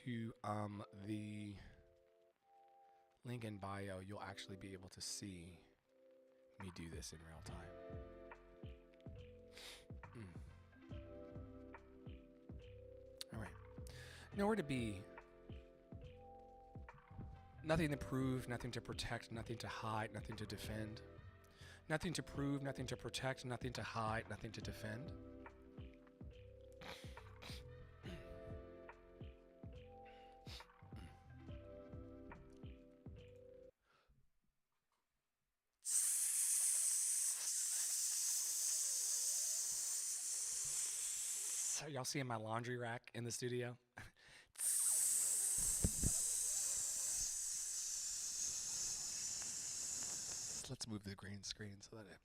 to the link in bio, you'll actually be able to see me do this in real time. All right. Nowhere to be. Nothing to prove, nothing to protect, nothing to hide, nothing to defend. Nothing to prove, nothing to protect, nothing to hide, nothing to defend. So y'all seeing my laundry rack in the studio? Let's move the green screen so that it.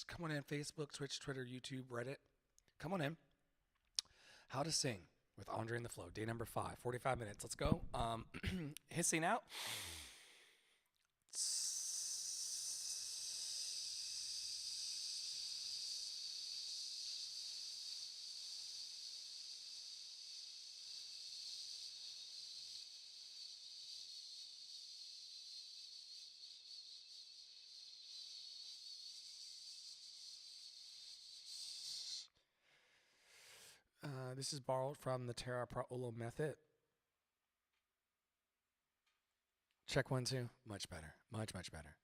Come on in, Facebook, Twitch, Twitter, YouTube, Reddit. Come on in. How to Sing with Andre and the Flow. Day number 5, 45 minutes. Let's go. Hissing out. This is borrowed from the Tara Praolo method. Check 1, 2. Much better. Much, much better.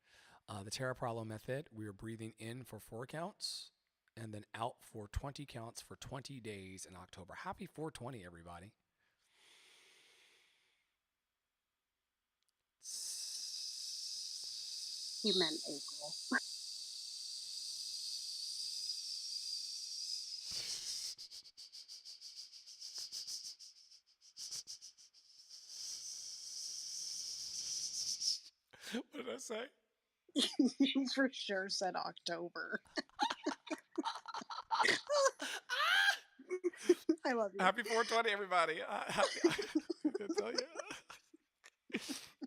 The Tara Praolo method, we are breathing in for 4 counts and then out for 20 counts for 20 days in October. Happy 420, everybody. You meant April. What did I say? You for sure said October. I love you. Happy 420, everybody. I tell you.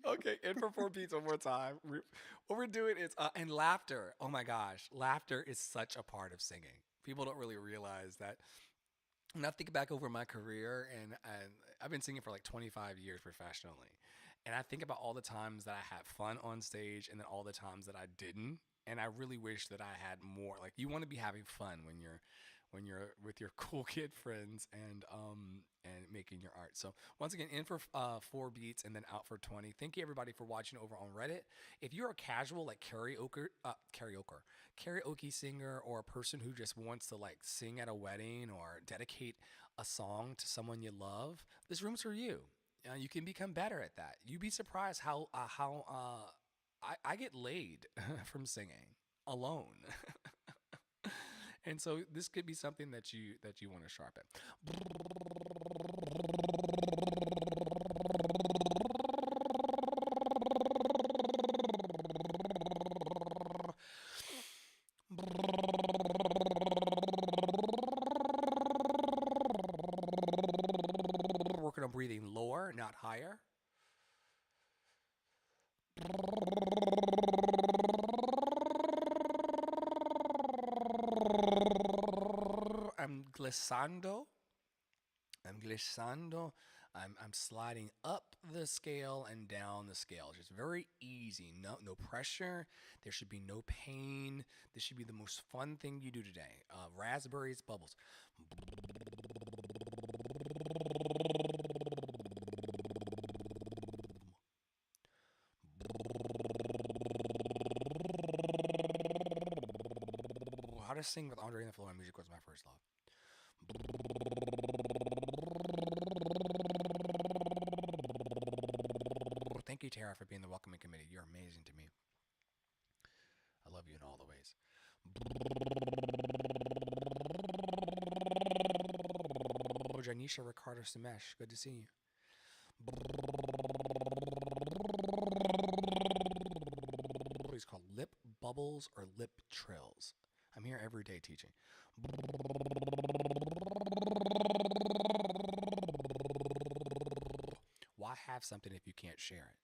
Okay, in for 4 beats one more time. What we're doing is, and laughter. Oh my gosh, laughter is such a part of singing. People don't really realize that. And I think back over my career, and I've been singing for like 25 years professionally. And I think about all the times that I had fun on stage and then all the times that I didn't. And I really wish that I had more. Like, you want to be having fun when you're with your cool kid friends and making your art. So once again, in for 4 beats and then out for 20. Thank you everybody for watching over on Reddit. If you're a casual like karaoke singer, or a person who just wants to like sing at a wedding or dedicate a song to someone you love, this room's for you. You can become better at that. You'd be surprised how I get laid from singing alone. And so this could be something that you want to sharpen. Working on breathing lower, not higher. I'm glissando. I'm sliding up the scale and down the scale. Just very easy. No pressure. There should be no pain. This should be the most fun thing you do today. Raspberries, bubbles. How to Sing with Andre and the Flow. Music was my first love. Thank you, Tara, for being the welcoming committee. You're amazing to me. I love you in all the ways. Janisha Ricardo Samesh, good to see you. lip bubbles or lip trills? I'm here every day teaching. Why have something if you can't share it?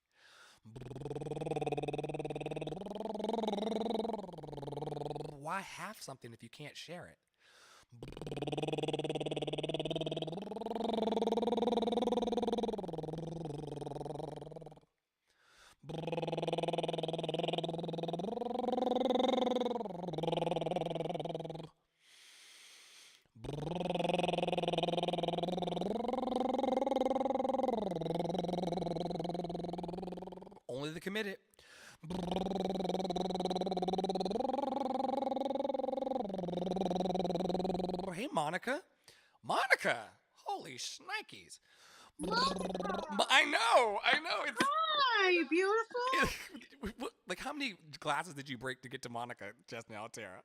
Why have something if you can't share it? Only the committed. Hey, Monica. Monica! Holy shnikes. I know. It's Hi, beautiful. like, how many glasses did you break to get to Monica just now, Tara?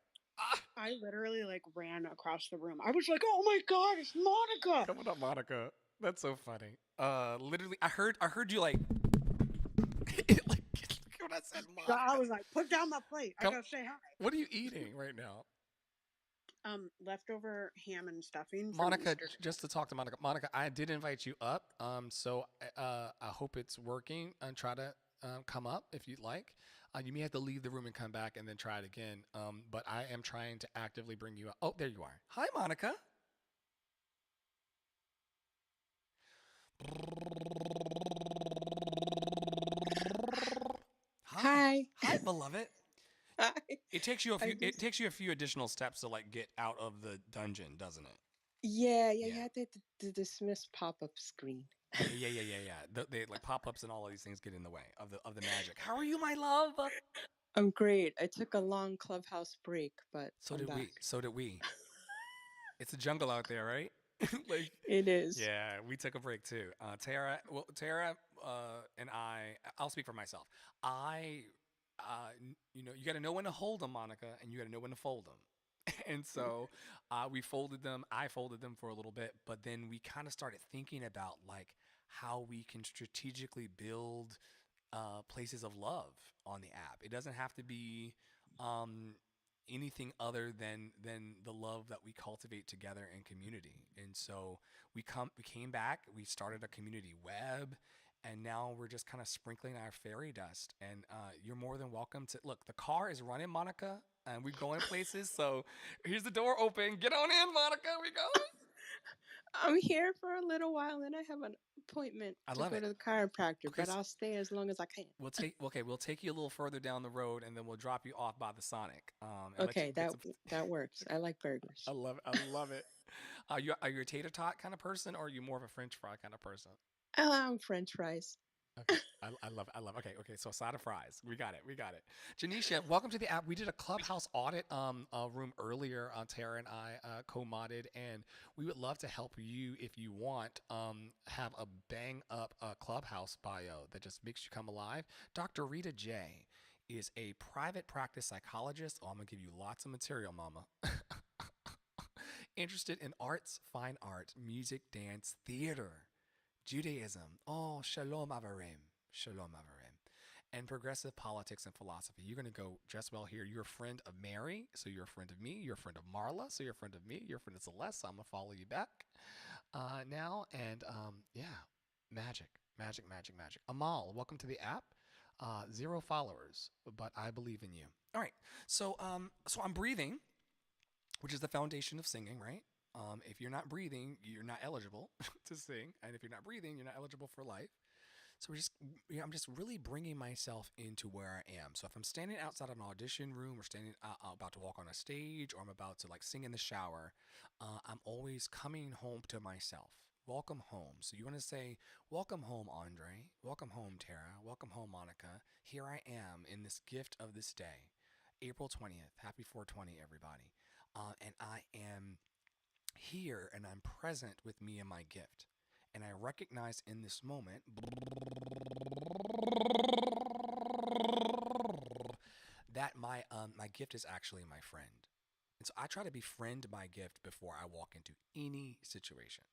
I literally like ran across the room. I was like, "Oh my god, it's Monica!" Coming up, Monica. That's so funny. Literally, I heard you like, like when I said So Monica. I was like, "Put down my plate. I Come- gotta say hi." What are you eating right now? Leftover ham and stuffing. From Monica, Easter. just to talk to Monica. Monica, I did invite you up. So I hope it's working and try to come up if you'd like. You may have to leave the room and come back and then try it again. But I am trying to actively bring you up. Oh, there you are. Hi, Monica. Hi. Hi, beloved. Hi. It takes you a few. I It just, takes you a few additional steps to like get out of the dungeon, doesn't it? yeah, Yeah. you had the dismiss pop-up screen. Yeah. They like pop-ups and all of these things get in the way of the magic. How are you, my love? I'm great. I took a long clubhouse break, but So I'm did back. we. So did we. It's a jungle out there, right? Like, It is. yeah, we took a break too. Tara, and I'll speak for myself. You got to know when to hold them, Monica, and you got to know when to fold them. And so we folded them. I folded them for a little bit, but then we kind of started thinking about like how we can strategically build places of love on the app. It doesn't have to be um, anything other than the love that we cultivate together in community. And so we came back, we started a community web, and now we're just kind of sprinkling our fairy dust. And you're more than welcome to look. The car is running, Monica, and we're going places. So here's the door open. Get on in, Monica. We going. I'm here for a little while, and I have an appointment I to love go it. to the chiropractor, Okay, but I'll stay as long as I can. We'll take you a little further down the road, and then we'll drop you off by the Sonic. And let you Okay, get that works. I like burgers. I love it. I love it. Are you a tater tot kind of person, or are you more of a French fry kind of person? I'm French fries. Okay, I love. Okay. So a side of fries. We got it. Janisha, welcome to the app. We did a clubhouse audit room earlier. Tara and I co-modded, and we would love to help you if you want. Have a bang up clubhouse bio that just makes you come alive. Dr. Rita J is a private practice psychologist. Oh, I'm gonna give you lots of material, Mama. Interested in arts, fine art, music, dance, theater, Judaism, oh, shalom avarim, and progressive politics and philosophy. You're going to go just well here. You're a friend of Mary, so you're a friend of me. You're a friend of Marla, so you're a friend of me. You're a friend of Celeste, so I'm going to follow you back now. And yeah, magic. Amal, welcome to the app. 0 followers, but I believe in you. All right, so I'm breathing, which is the foundation of singing, right? If you're not breathing, you're not eligible to sing, and if you're not breathing, you're not eligible for life. So I'm just really bringing myself into where I am. So if I'm standing outside of an audition room, or standing about to walk on a stage, or I'm about to like sing in the shower, I'm always coming home to myself. Welcome home. So you want to say, welcome home, Andre. Welcome home, Tara. Welcome home, Monica. Here I am in this gift of this day, April 20th. Happy 420, everybody. And I am here and I'm present with me and my gift. And I recognize in this moment that my gift is actually my friend. And so I try to befriend my gift before I walk into any situation.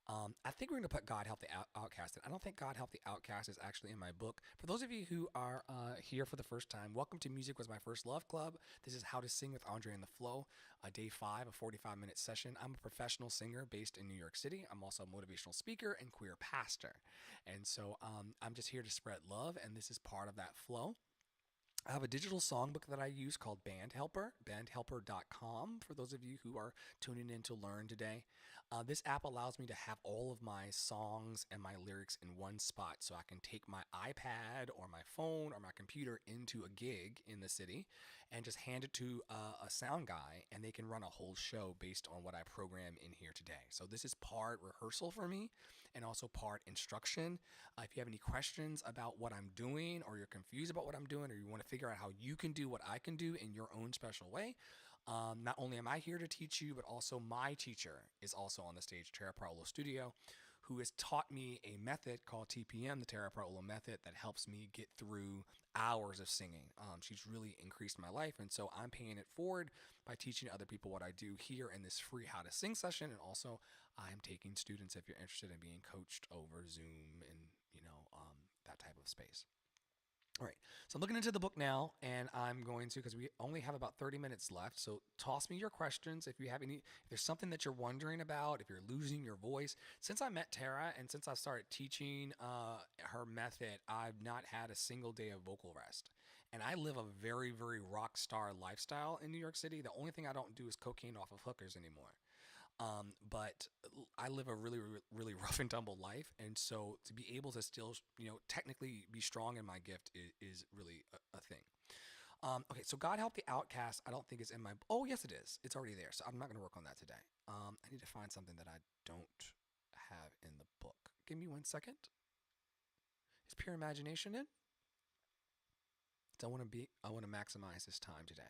I think we're going to put God Help the Outcast in. I don't think God Help the Outcast is actually in my book. For those of you who are here for the first time, welcome to Music Was My First Love Club. This is How to Sing with Andre and the Flow, day 5, a 45-minute session. I'm a professional singer based in New York City. I'm also a motivational speaker and queer pastor. And so I'm just here to spread love, and this is part of that flow. I have a digital songbook that I use called Band Helper, bandhelper.com, for those of you who are tuning in to learn today. This app allows me to have all of my songs and my lyrics in one spot, so I can take my iPad or my phone or my computer into a gig in the city and just hand it to a sound guy, and they can run a whole show based on what I program in here today. So this is part rehearsal for me and also part instruction. If you have any questions about what I'm doing, or you're confused about what I'm doing, or you want to figure out how you can do what I can do in your own special way, not only am I here to teach you, but also my teacher is also on the stage, Tara Paolo Studio, who has taught me a method called TPM, the Tara Paolo method, that helps me get through hours of singing. She's really increased my life, and so I'm paying it forward by teaching other people what I do here in this free How to Sing session. And also, I'm taking students if you're interested in being coached over Zoom and that type of space. All right, so I'm looking into the book now, and I'm going to, because we only have about 30 minutes left, so toss me your questions if you have any, if there's something that you're wondering about, if you're losing your voice. Since I met Tara and since I started teaching her method, I've not had a single day of vocal rest. And I live a very, very rock star lifestyle in New York City. The only thing I don't do is cocaine off of hookers anymore. But I live a really, really rough and tumble life. And so to be able to still, technically be strong in my gift is really a thing. Okay, so God Help the Outcast, I don't think is in my, oh yes it is. It's already there. So I'm not going to work on that today. I need to find something that I don't have in the book. Give me 1 second. Is Pure Imagination in? I want to maximize this time today.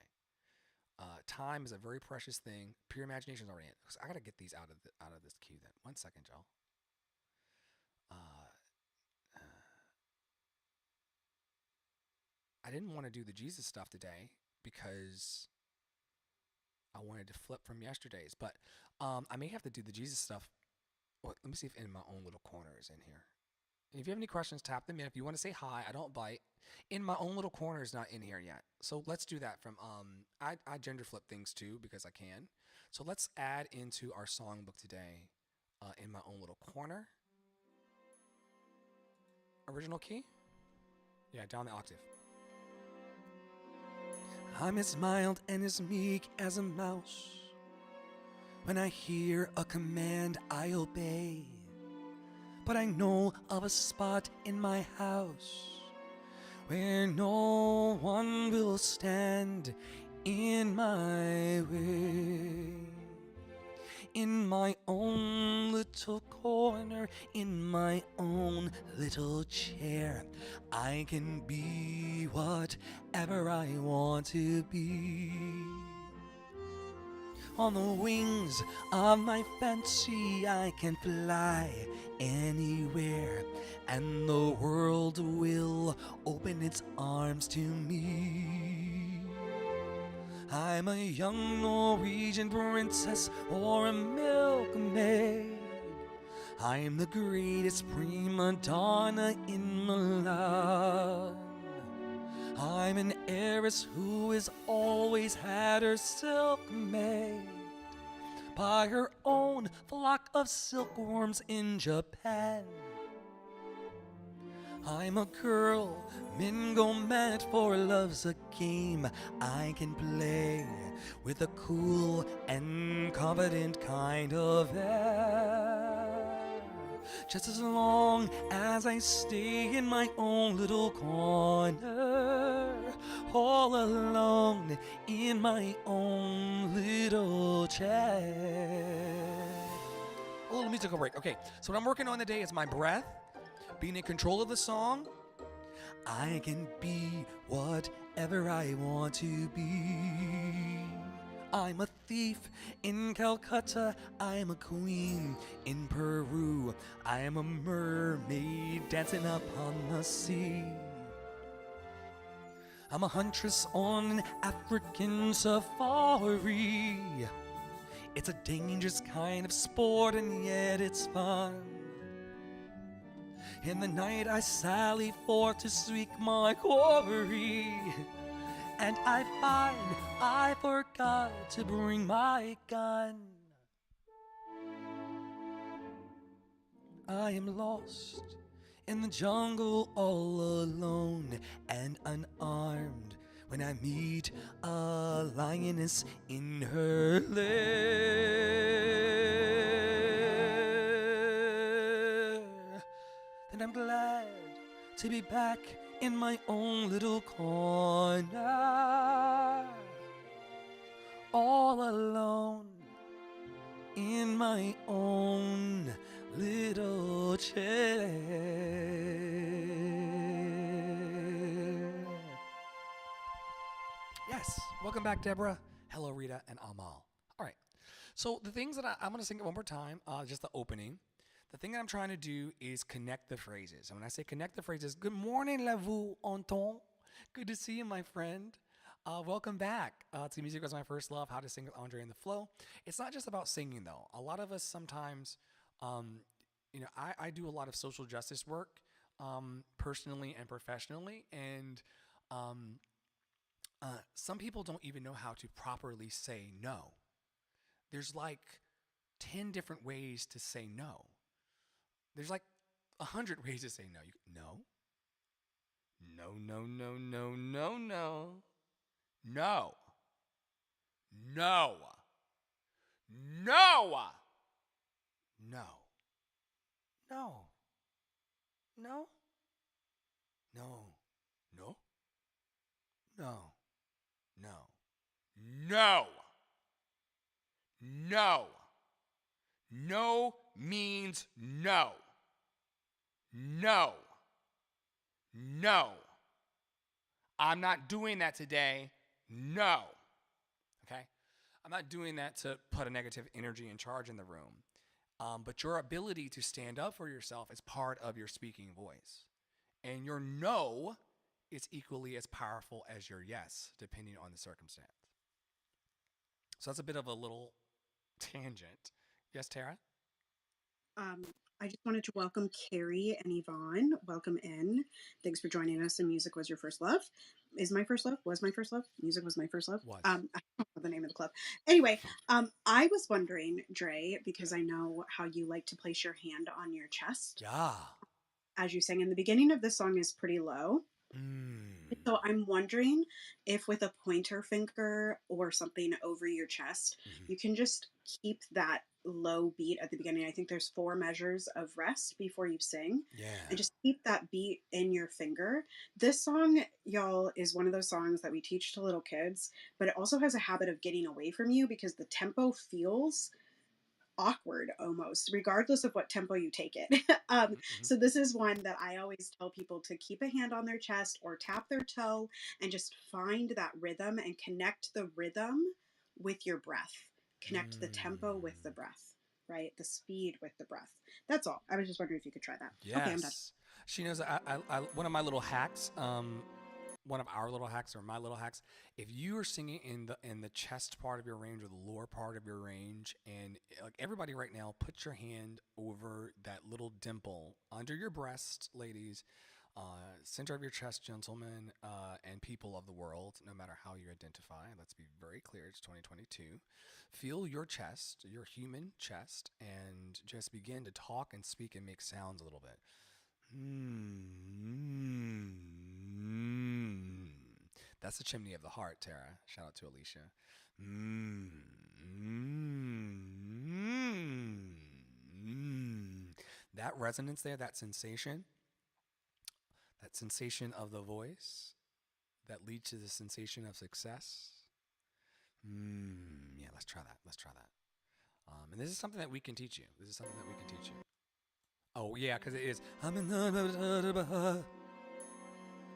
Time is a very precious thing. Pure Imagination is already in. So I gotta get these out of this queue. Then 1 second, y'all. I didn't want to do the Jesus stuff today because I wanted to flip from yesterday's, but I may have to do the Jesus stuff. Well, let me see if In My Own Little Corner is in here. And if you have any questions, tap them in. If you want to say hi, I don't bite. In My Own Little Corner is not in here yet. So let's do that from, I gender flip things too because I can. So let's add into our songbook today, In My Own Little Corner. Original key? Yeah, down the octave. I'm as mild and as meek as a mouse. When I hear a command, I obey. But I know of a spot in my house where no one will stand in my way. In my own little corner, in my own little chair, I can be whatever I want to be. On the wings of my fancy, I can fly anywhere, and the world will open its arms to me. I'm a young Norwegian princess or a milkmaid. I'm the greatest prima donna in Milan. I'm an heiress who has always had her silk made by her own flock of silkworms in Japan. I'm a girl, men go mad for love's a game I can play with a cool and confident kind of air. Just as long as I stay in my own little corner, all alone in my own little chair. A little musical break. Okay, so what I'm working on today is my breath, being in control of the song. I can be whatever I want to be. I'm a thief in Calcutta, I'm a queen in Peru, I am a mermaid dancing upon the sea. I'm a huntress on an African safari. It's a dangerous kind of sport, and yet it's fun. In the night I sally forth to seek my quarry, and I find I forgot to bring my gun. I am lost in the jungle all alone and unarmed when I meet a lioness in her lair. Then I'm glad to be back in my own little corner, all alone in my own little chair. Yes, welcome back, Deborah. Hello, Rita and Amal. All right, so the things that I'm going to sing it one more time, just the opening. The thing that I'm trying to do is connect the phrases. And when I say connect the phrases, good morning, la vous entend. Good to see you, my friend. Welcome back to Music Was My First Love, How to Sing with Andre and the Flow. It's not just about singing, though. A lot of us sometimes, I do a lot of social justice work, personally and professionally, and some people don't even know how to properly say no. There's like 10 different ways to say no. There's like 100 ways to say no. No. No, no, no, no, no, no. No. No. No. No. No. No. No. No. No. No. No. No. No means no. No. No. I'm not doing that today. No. Okay? I'm not doing that to put a negative energy and charge in the room. But your ability to stand up for yourself is part of your speaking voice. And your no is equally as powerful as your yes, depending on the circumstance. So that's a bit of a little tangent. Yes, Tara? I just wanted to welcome Carrie and Yvonne. Welcome in. Thanks for joining us. And Music Was Your First Love. Is my first love? Was my first love? Music was my first love. Was. I don't know the name of the club. Anyway, I was wondering, Dre, because I know how you like to place your hand on your chest. Yeah. As you sang in the beginning of this song is pretty low. So I'm wondering if with a pointer finger or something over your chest, you can just keep that low beat at the beginning. I think there's 4 measures of rest before you sing. Yeah. And just keep that beat in your finger. This song, y'all, is one of those songs that we teach to little kids, but it also has a habit of getting away from you because the tempo feels awkward almost, regardless of what tempo you take it. So this is one that I always tell people to keep a hand on their chest or tap their toe and just find that rhythm and connect the rhythm with your breath. Connect the tempo with the breath, right? The speed with the breath. That's all. I was just wondering if you could try that. Yes. Okay, I'm done. She knows I one of my little hacks, one of our little hacks or my little hacks, if you are singing in the chest part of your range or the lower part of your range, and like everybody right now, put your hand over that little dimple under your breast, ladies, center of your chest, gentlemen, and people of the world, no matter how you identify. Let's be very clear, it's 2022. Feel your chest, your human chest, and just begin to talk and speak and make sounds a little bit. That's the chimney of the heart, Tara. Shout out to Alicia. That resonance there, that sensation of the voice that leads to the sensation of success. Yeah, let's try that. And this is something that we can teach you. Oh, yeah, because it is. I'm in the.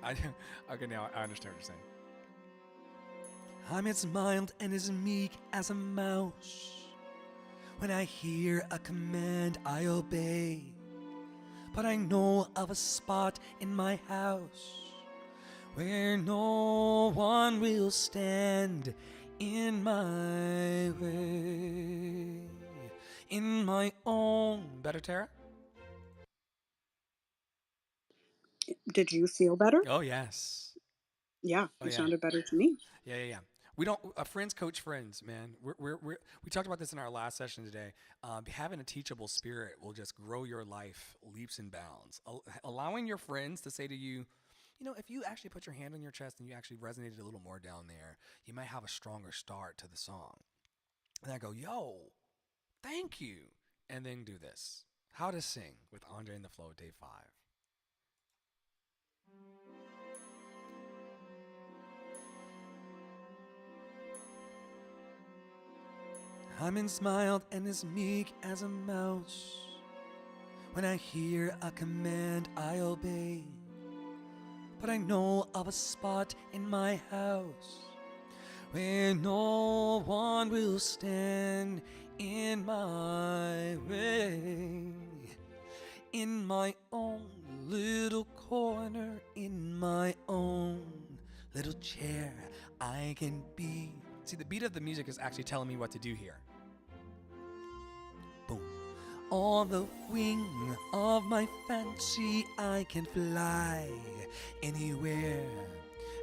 Okay, now I understand what you're saying. I'm as mild and as meek as a mouse. When I hear a command, I obey. But I know of a spot in my house where no one will stand in my way, in my own. Better, Tara? Did you feel better? Oh, yes. Yeah, Oh, you yeah. sounded better to me. Yeah, yeah, yeah. We don't. Friends coach friends, man. We talked about this in our last session today. Having a teachable spirit will just grow your life leaps and bounds. Allowing your friends to say to you, you know, if you actually put your hand on your chest and you actually resonated a little more down there, you might have a stronger start to the song. And I go, yo, thank you. And then do this. How to Sing with Andre and the Flow, Day 5. Hymen smiled and as meek as a mouse. When I hear a command, I obey. But I know of a spot in my house where no one will stand in my way. In my own little corner, in my own little chair, I can be. See, the beat of the music is actually telling me what to do here. Boom. On the wing of my fancy, I can fly anywhere,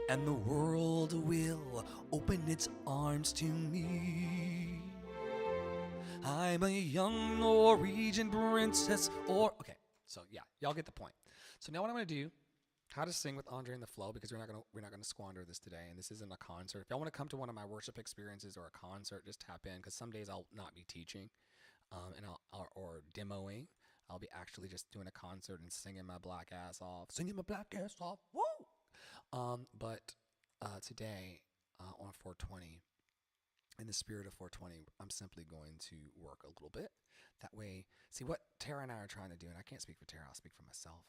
and the world will open its arms to me. I'm a young Norwegian princess, or okay. So yeah, y'all get the point. So now what I'm gonna do? How to Sing with Andre and the Flow, because we're not gonna squander this today, and this isn't a concert. If y'all want to come to one of my worship experiences or a concert, just tap in, because some days I'll not be teaching, and or demoing. I'll be actually just doing a concert and singing my black ass off, Woo! But today on 420, in the spirit of 420, I'm simply going to work a little bit. That way, see what Tara and I are trying to do, and I can't speak for Tara, I'll speak for myself.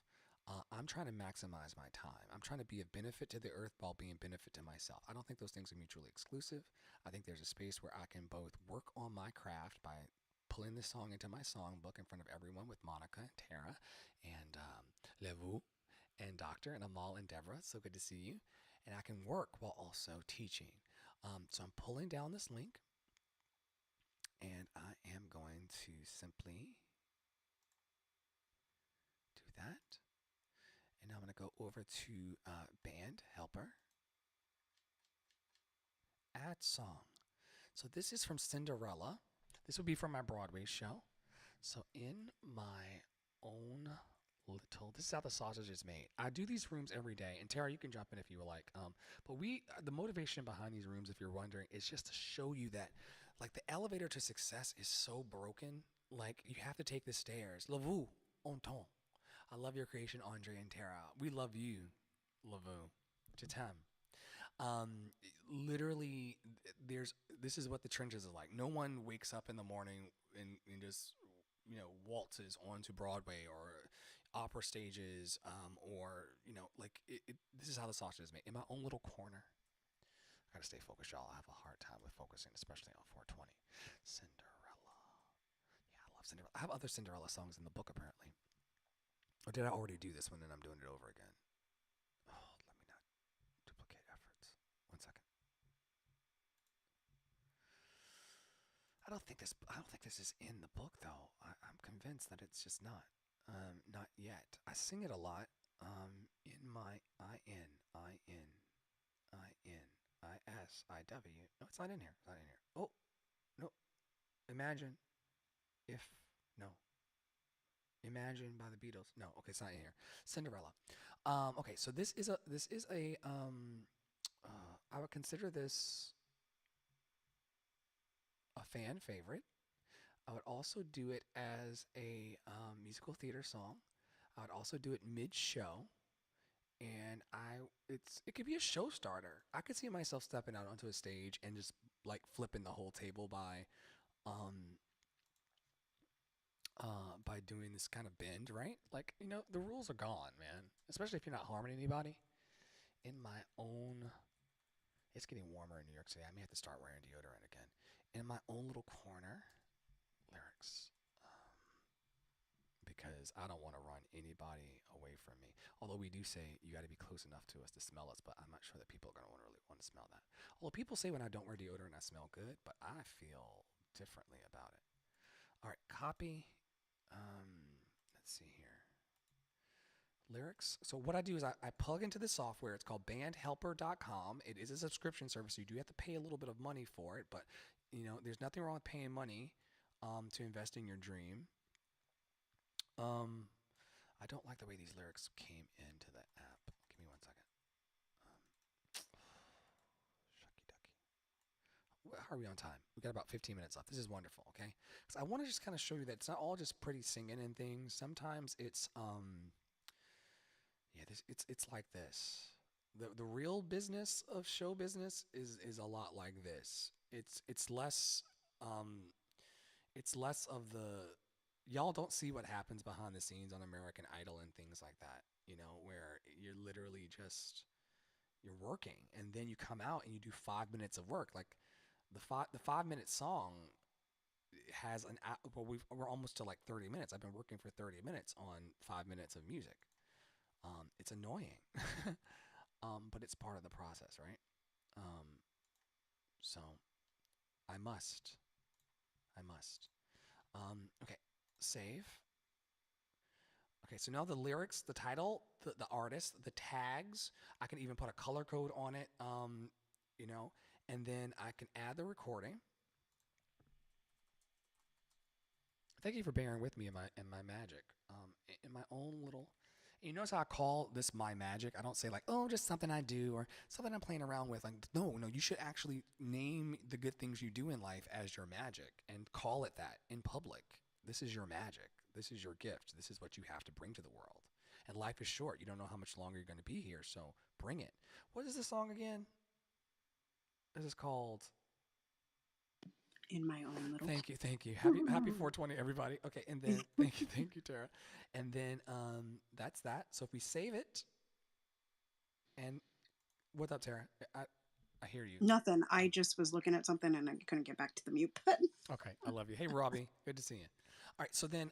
I'm trying to maximize my time. I'm trying to be a benefit to the earth while being a benefit to myself. I don't think those things are mutually exclusive. I think there's a space where I can both work on my craft by pulling this song into my songbook in front of everyone with Monica and Tara and Levu and Doctor and Amal and Deborah. So good to see you. And I can work while also teaching. So I'm pulling down this link, and I am going to simply do that. And now I'm going to go over to Band Helper, Add Song. So this is from Cinderella. This would be from my Broadway show. So in my own little, this is how the sausage is made. I do these rooms every day, and Tara, you can jump in if you would like. But the motivation behind these rooms, if you're wondering, is just to show you that, like, the elevator to success is so broken. Like, you have to take the stairs. Lavu, on ton. I love your creation, Andre and Tara. We love you, Lavu. Jatam. Um, Literally, this is what the trenches is like. No one wakes up in the morning and just waltzes onto Broadway or opera stages, or like this is how the sausage is made. In my own little corner, I gotta stay focused, y'all. I have a hard time with focusing, especially on 420. Cinderella. Yeah, I love Cinderella. I have other Cinderella songs in the book apparently. Or did I already do this one and I'm doing it over again? Oh, let me not duplicate efforts. 1 second. I don't think this is in the book though. I'm convinced that it's just not. Not yet. I sing it a lot. In my INISIW. No, it's not in here. It's not in here. Oh, no. Imagine if no. Imagine by the Beatles. No, okay, it's not in here. Cinderella. Okay, so this is a I would consider this a fan favorite. I would also do it as a musical theater song. I would also do it mid-show, and it could be a show starter. I could see myself stepping out onto a stage and just like flipping the whole table um by doing this kind of bend, right? Like, the rules are gone, man. Especially if you're not harming anybody. In my own, it's getting warmer in New York City. I may have to start wearing deodorant again. In my own little corner, lyrics. Big because I don't want to run anybody away from me. Although we do say you got to be close enough to us to smell us, but I'm not sure that people are going to really want to smell that. Although people say when I don't wear deodorant I smell good, but I feel differently about it. All right, copy. Let's see here. Lyrics. So what I do is I plug into this software. It's called bandhelper.com. It is a subscription service, so you do have to pay a little bit of money for it, but there's nothing wrong with paying money to invest in your dream. I don't like the way these lyrics came into the app. Give me 1 second. Shucky ducky. How are we on time? We got about 15 minutes left. This is wonderful, okay? Because I want to just kind of show you that it's not all just pretty singing and things. Sometimes it's it's like this. The real business of show business is a lot like this. It's less of the y'all don't see what happens behind the scenes on American Idol and things like that, where you're literally just you're working and then you come out and you do 5 minutes of work. Like the 5 minute song has we're almost to like 30 minutes. I've been working for 30 minutes on 5 minutes of music. It's annoying, but it's part of the process, right? So I must. Okay, save. Okay, so now the lyrics, the title, the artist, the tags, I can even put a color code on it, and then I can add the recording. Thank you for bearing with me in my magic, in my own little. You notice how I call this my magic? I don't say like, oh, just something I do or something I'm playing around with. Like, no, you should actually name the good things you do in life as your magic and call it that in public. This is your magic. This is your gift. This is what you have to bring to the world. And life is short. You don't know how much longer you're going to be here, so bring it. What is this song again? This is called In My Own Little. Thank you. Happy 420, everybody. Okay, and then thank you, Tara. And then that's that. So if we save it, and what's up, Tara? I hear you. Nothing. I just was looking at something and I couldn't get back to the mute button. Okay, I love you. Hey, Robbie, good to see you. All right, so then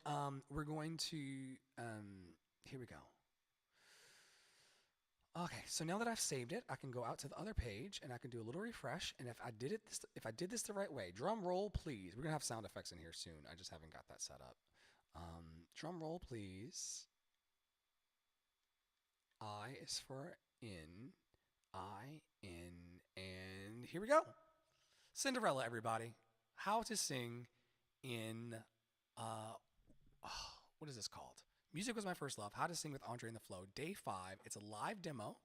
we're going to here we go. Okay, so now that I've saved it, I can go out to the other page and I can do a little refresh. And if I did this the right way, drum roll, please. We're gonna have sound effects in here soon. I just haven't got that set up. Drum roll, please. I is for in, and here we go. Cinderella, everybody. How to sing in what is this called? Music Was My First Love, How to Sing with Andre and the Flow, Day 5. It's a live demo.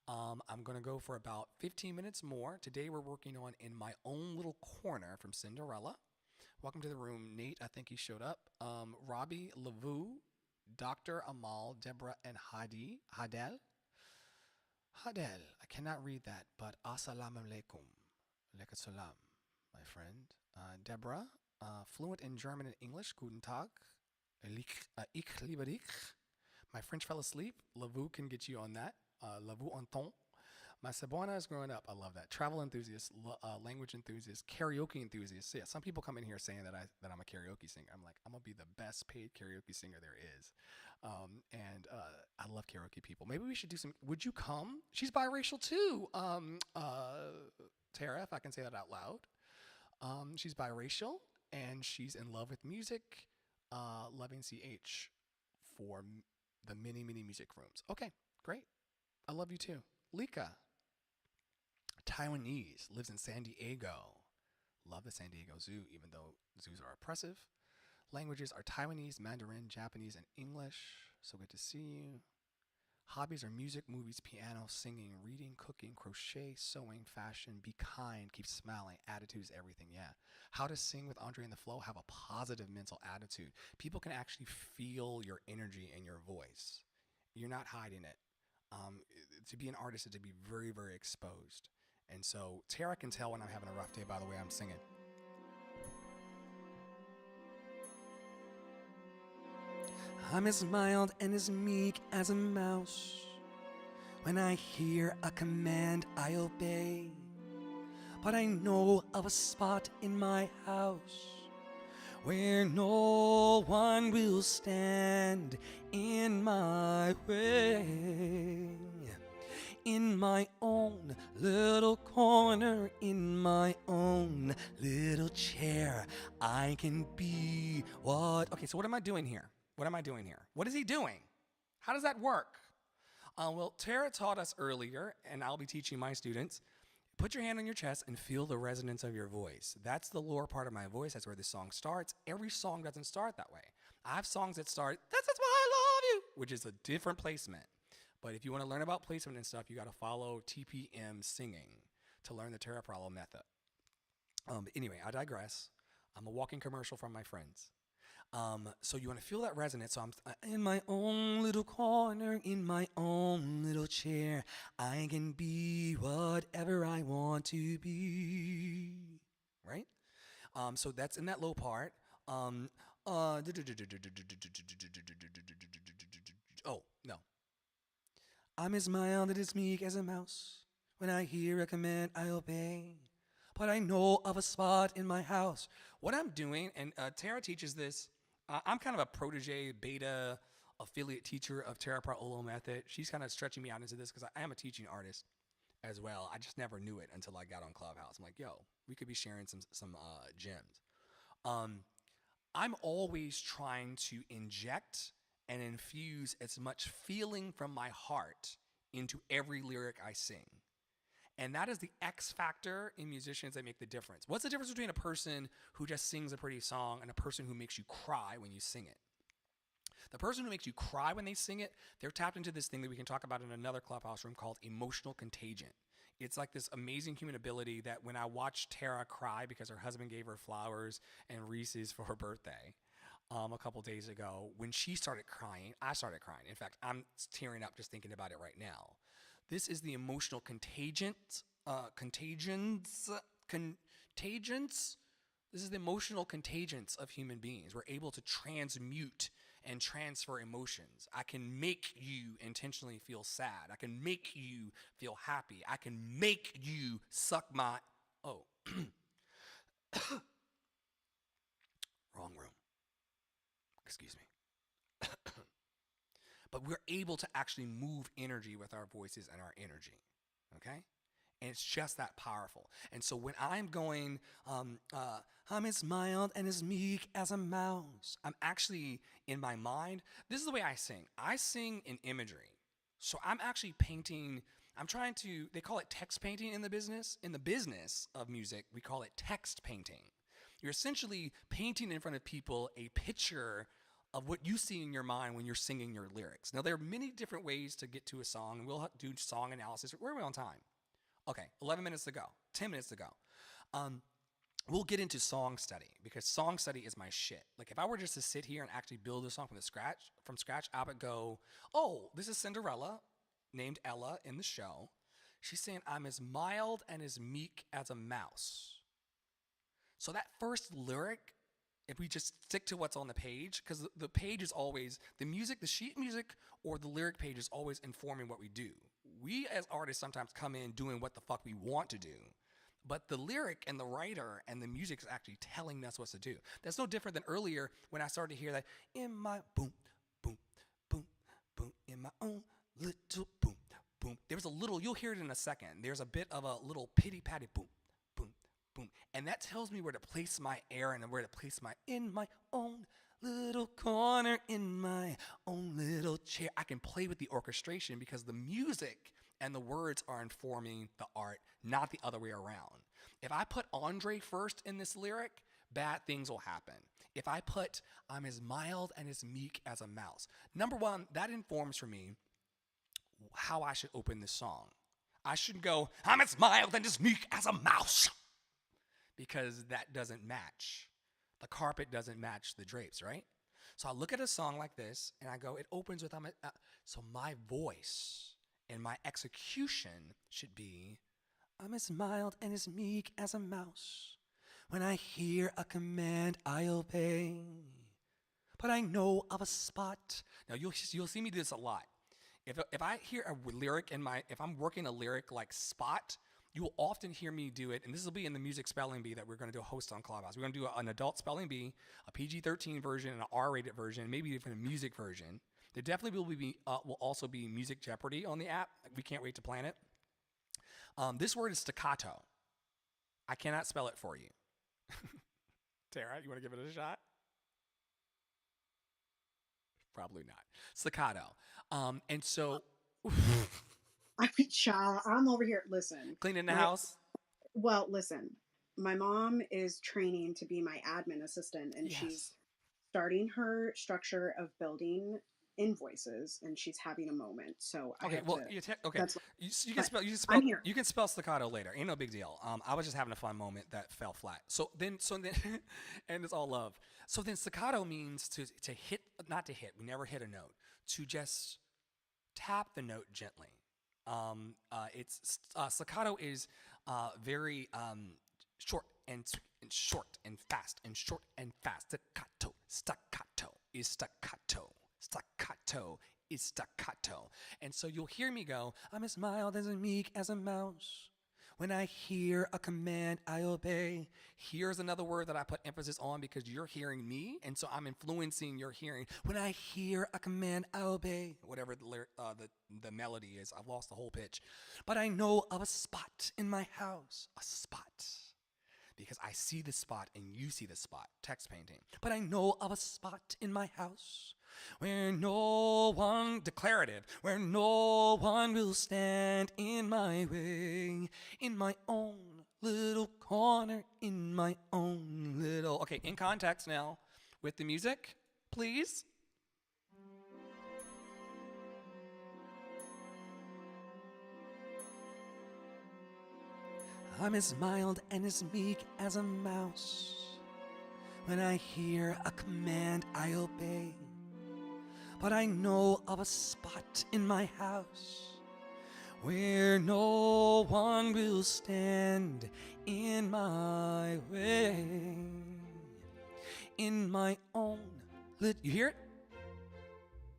I'm going to go for about 15 minutes more. Today we're working on In My Own Little Corner from Cinderella. Welcome to the room, Nate. I think he showed up. Robbie, Lavu, Dr. Amal, Deborah, and Hadel. I cannot read that, but assalamu alaikum. Alaikum salam, my friend. Deborah, fluent in German and English. Guten Tag. Ich liebe dich. My French fell asleep. Lavu can get you on that. Lavu entend. My Sabona is growing up. I love that. Travel enthusiast, language enthusiast, karaoke enthusiast. So yeah, some people come in here saying that I'm a karaoke singer. I'm like, I'm gonna be the best paid karaoke singer there is. And I love karaoke people. Maybe we should do some. Would you come? She's biracial too. Tara, if I can say that out loud. She's biracial and she's in love with music. Loving CH for the many music rooms. Okay, great. I love you too. Lika, Taiwanese, lives in San Diego. Love the San Diego Zoo, even though zoos are oppressive. Languages are Taiwanese, Mandarin, Japanese, and English. So good to see you. Hobbies are music, movies, piano, singing, reading, cooking, crochet, sewing, fashion, be kind, keep smiling, attitudes, everything, yeah. How to sing with Andre and the Flow, have a positive mental attitude. People can actually feel your energy in your voice. You're not hiding it. To be an artist is to be very, very exposed. And so Tara can tell when I'm having a rough day by the way I'm singing. I'm as mild and as meek as a mouse. When I hear a command, I obey. But I know of a spot in my house where no one will stand in my way. In my own little corner, in my own little chair, I can be what? Okay, so what am I doing here? What am I doing here? What is he doing? How does that work? Well, Tara taught us earlier, and I'll be teaching my students. Put your hand on your chest and feel the resonance of your voice. That's the lower part of my voice. That's where the song starts. Every song doesn't start that way. I have songs that start, "This is why I love you," which is a different placement. But if you want to learn about placement and stuff, you got to follow TPM singing to learn the Tara Pralo method. Anyway, I digress. I'm a walking commercial from my friends. So you want to feel that resonance. So I'm in my own little corner, in my own little chair. I can be whatever I want to be. Right? So that's in that low part. Oh, no. I'm as mild and as meek as a mouse. When I hear a command, I obey. But I know of a spot in my house. What I'm doing, and Tara teaches this. I'm kind of a protege, beta, affiliate teacher of Tara Pralo method. She's kind of stretching me out into this because I am a teaching artist as well. I just never knew it until I got on Clubhouse. I'm like, yo, we could be sharing some gems. I'm always trying to inject and infuse as much feeling from my heart into every lyric I sing. And that is the X factor in musicians that make the difference. What's the difference between a person who just sings a pretty song and a person who makes you cry when you sing it? The person who makes you cry when they sing it, they're tapped into this thing that we can talk about in another Clubhouse room called emotional contagion. It's like this amazing human ability that when I watched Tara cry because her husband gave her flowers and Reese's for her birthday a couple days ago, when she started crying, I started crying. In fact, I'm tearing up just thinking about it right now. This is the emotional contagions. This is the emotional contagions of human beings. We're able to transmute and transfer emotions. I can make you intentionally feel sad. I can make you feel happy. I can make you suck my... Oh. Wrong room. Excuse me. But we're able to actually move energy with our voices and our energy, okay? And it's just that powerful. And so when I'm going, I'm as mild and as meek as a mouse, I'm actually, in my mind, this is the way I sing. I sing in imagery. So I'm actually painting, they call it text painting in the business. In the business of music, we call it text painting. You're essentially painting in front of people a picture of what you see in your mind when you're singing your lyrics. Now, there are many different ways to get to a song. We'll do song analysis. Where are we on time? Okay, 11 minutes to go, 10 minutes to go. We'll get into song study because song study is my shit. Like if I were just to sit here and actually build a song from scratch, I would go, oh, this is Cinderella, named Ella in the show. She's saying, I'm as mild and as meek as a mouse. So that first lyric, if we just stick to what's on the page, because the page is always, the music, the sheet music or the lyric page is always informing what we do. We as artists sometimes come in doing what the fuck we want to do. But the lyric and the writer and the music is actually telling us what to do. That's no different than earlier when I started to hear that, in my boom, boom, boom, boom, in my own little boom, boom. There's a little, you'll hear it in a second. There's a bit of a little pity-patty boom, boom, boom. And that tells me where to place my air and where to place in my own little corner, in my own little chair. I can play with the orchestration because the music and the words are informing the art, not the other way around. If I put Andre first in this lyric, bad things will happen. If I put, I'm as mild and as meek as a mouse. Number one, that informs for me how I should open this song. I shouldn't go, I'm as mild and as meek as a mouse, because that doesn't match. The carpet doesn't match the drapes, right? So I look at a song like this and I go, it opens with, so my voice and my execution should be, I'm as mild and as meek as a mouse. When I hear a command, I obey. But I know of a spot. Now you'll see me do this a lot. If I hear a lyric if I'm working a lyric like spot, You will often hear me do it, and this will be in the music spelling bee that we're going to do a host on Clubhouse. We're going to do an adult spelling bee, a PG-13 version, and an R-rated version, maybe even a music version. There definitely will also be Music Jeopardy on the app. We can't wait to plan it. This word is staccato. I cannot spell it for you. Tara, you want to give it a shot? Probably not. Staccato. And so I mean, child, I'm over here. Listen, cleaning the my house. well, listen. My mom is training to be my admin assistant, and Yes. she's starting her structure of building invoices, and she's having a moment. So I Okay, have well, to. okay. That's You can but spell. You can I'm spell. here. You can spell staccato later. Ain't no big deal. I was just having a fun moment that fell flat. So then, and it's all love. So then, staccato means to hit, not to hit. We never hit a note. To just tap the note gently. Staccato is very short and short and fast and short and fast. Staccato. Staccato is staccato. Staccato is staccato. And so you'll hear me go, I'm as mild as meek as a mouse. When I hear a command, I obey. Here's another word that I put emphasis on because you're hearing me, and so I'm influencing your hearing. When I hear a command, I obey. Whatever the melody is, I've lost the whole pitch. But I know of a spot in my house, a spot. Because I see the spot and you see the spot, text painting. But I know of a spot in my house where no one, declarative, where no one will stand in my way, in my own little corner, in my own little. Okay, in context now with the music, please. I'm as mild and as meek as a mouse. When I hear a command, I obey. But I know of a spot in my house where no one will stand in my way. In my own you hear it?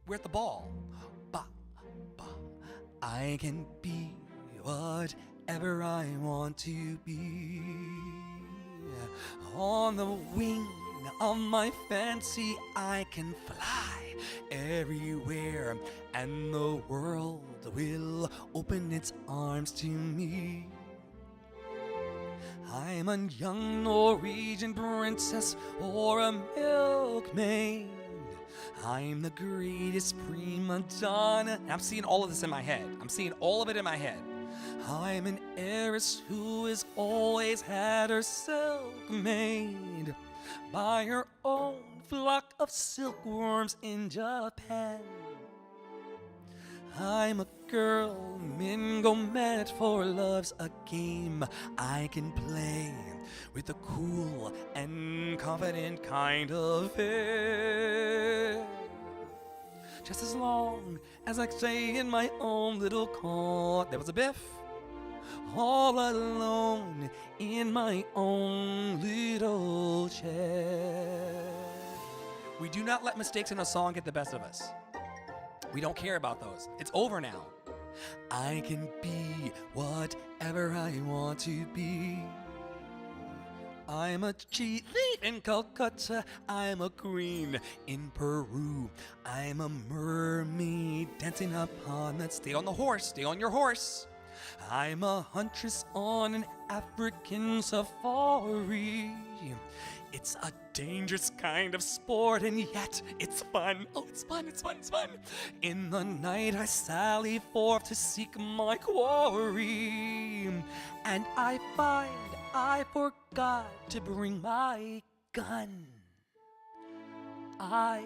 We're at the ball. Ba, ba. I can be whatever I want to be. On the wing of my fancy, I can fly everywhere, and the world will open its arms to me. I'm a young Norwegian princess or a milkmaid. I'm the greatest prima donna. And I'm seeing all of this in my head. I'm seeing all of it in my head. I'm an heiress who has always had her silk made by her own flock of silkworms in Japan. I'm a girl, Mingo meant for love's a game I can play with a cool and confident kind of air. Just as long as I stay in my own little corner. There was a biff. All alone in my own little chair. We do not let mistakes in a song get the best of us. We don't care about those. It's over now. I can be whatever I want to be. I'm a cheat thief in Calcutta. I'm a queen in Peru. I'm a mermaid dancing upon that. Stay on the horse. Stay on your horse. I'm a huntress on an African safari. It's a dangerous kind of sport, and yet it's fun. Oh, it's fun, it's fun, it's fun. In the night I sally forth to seek my quarry, and I find I forgot to bring my gun. I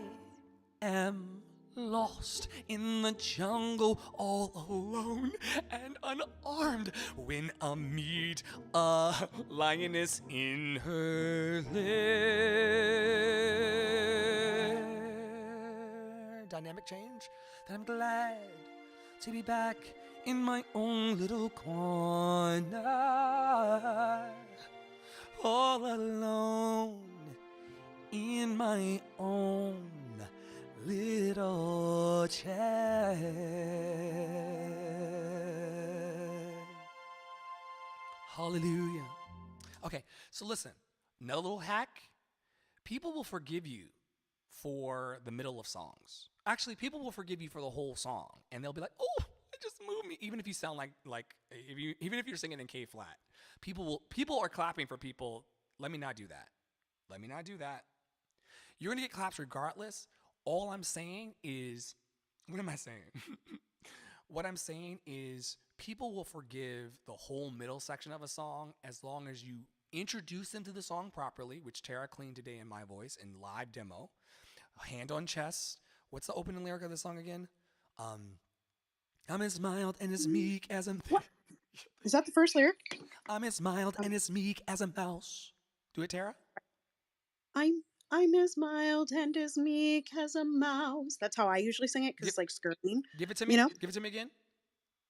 am lost in the jungle all alone and unarmed when I meet a lioness in her lair. Dynamic change. Then I'm glad to be back in my own little corner, all alone in my own little chair. Hallelujah. Okay, so listen, another little hack. People will forgive you for the middle of songs. Actually, people will forgive you for the whole song, and they'll be like, "Oh, it just moved me." Even if you sound like even if you're singing in K flat, people are clapping for people. Let me not do that. Let me not do that. You're gonna get claps regardless. All I'm saying is, what am I saying? What I'm saying is, people will forgive the whole middle section of a song as long as you introduce them to the song properly, which Tara cleaned today in my voice in live demo. Hand on chest. What's the opening lyric of the song again? I'm as mild and as meek as a. What? Is that the first lyric? I'm as mild and as meek as a mouse. Do it, Tara. I'm as mild and as meek as a mouse. That's how I usually sing it because it's like skirting. Give it to me. You know? Give it to me again.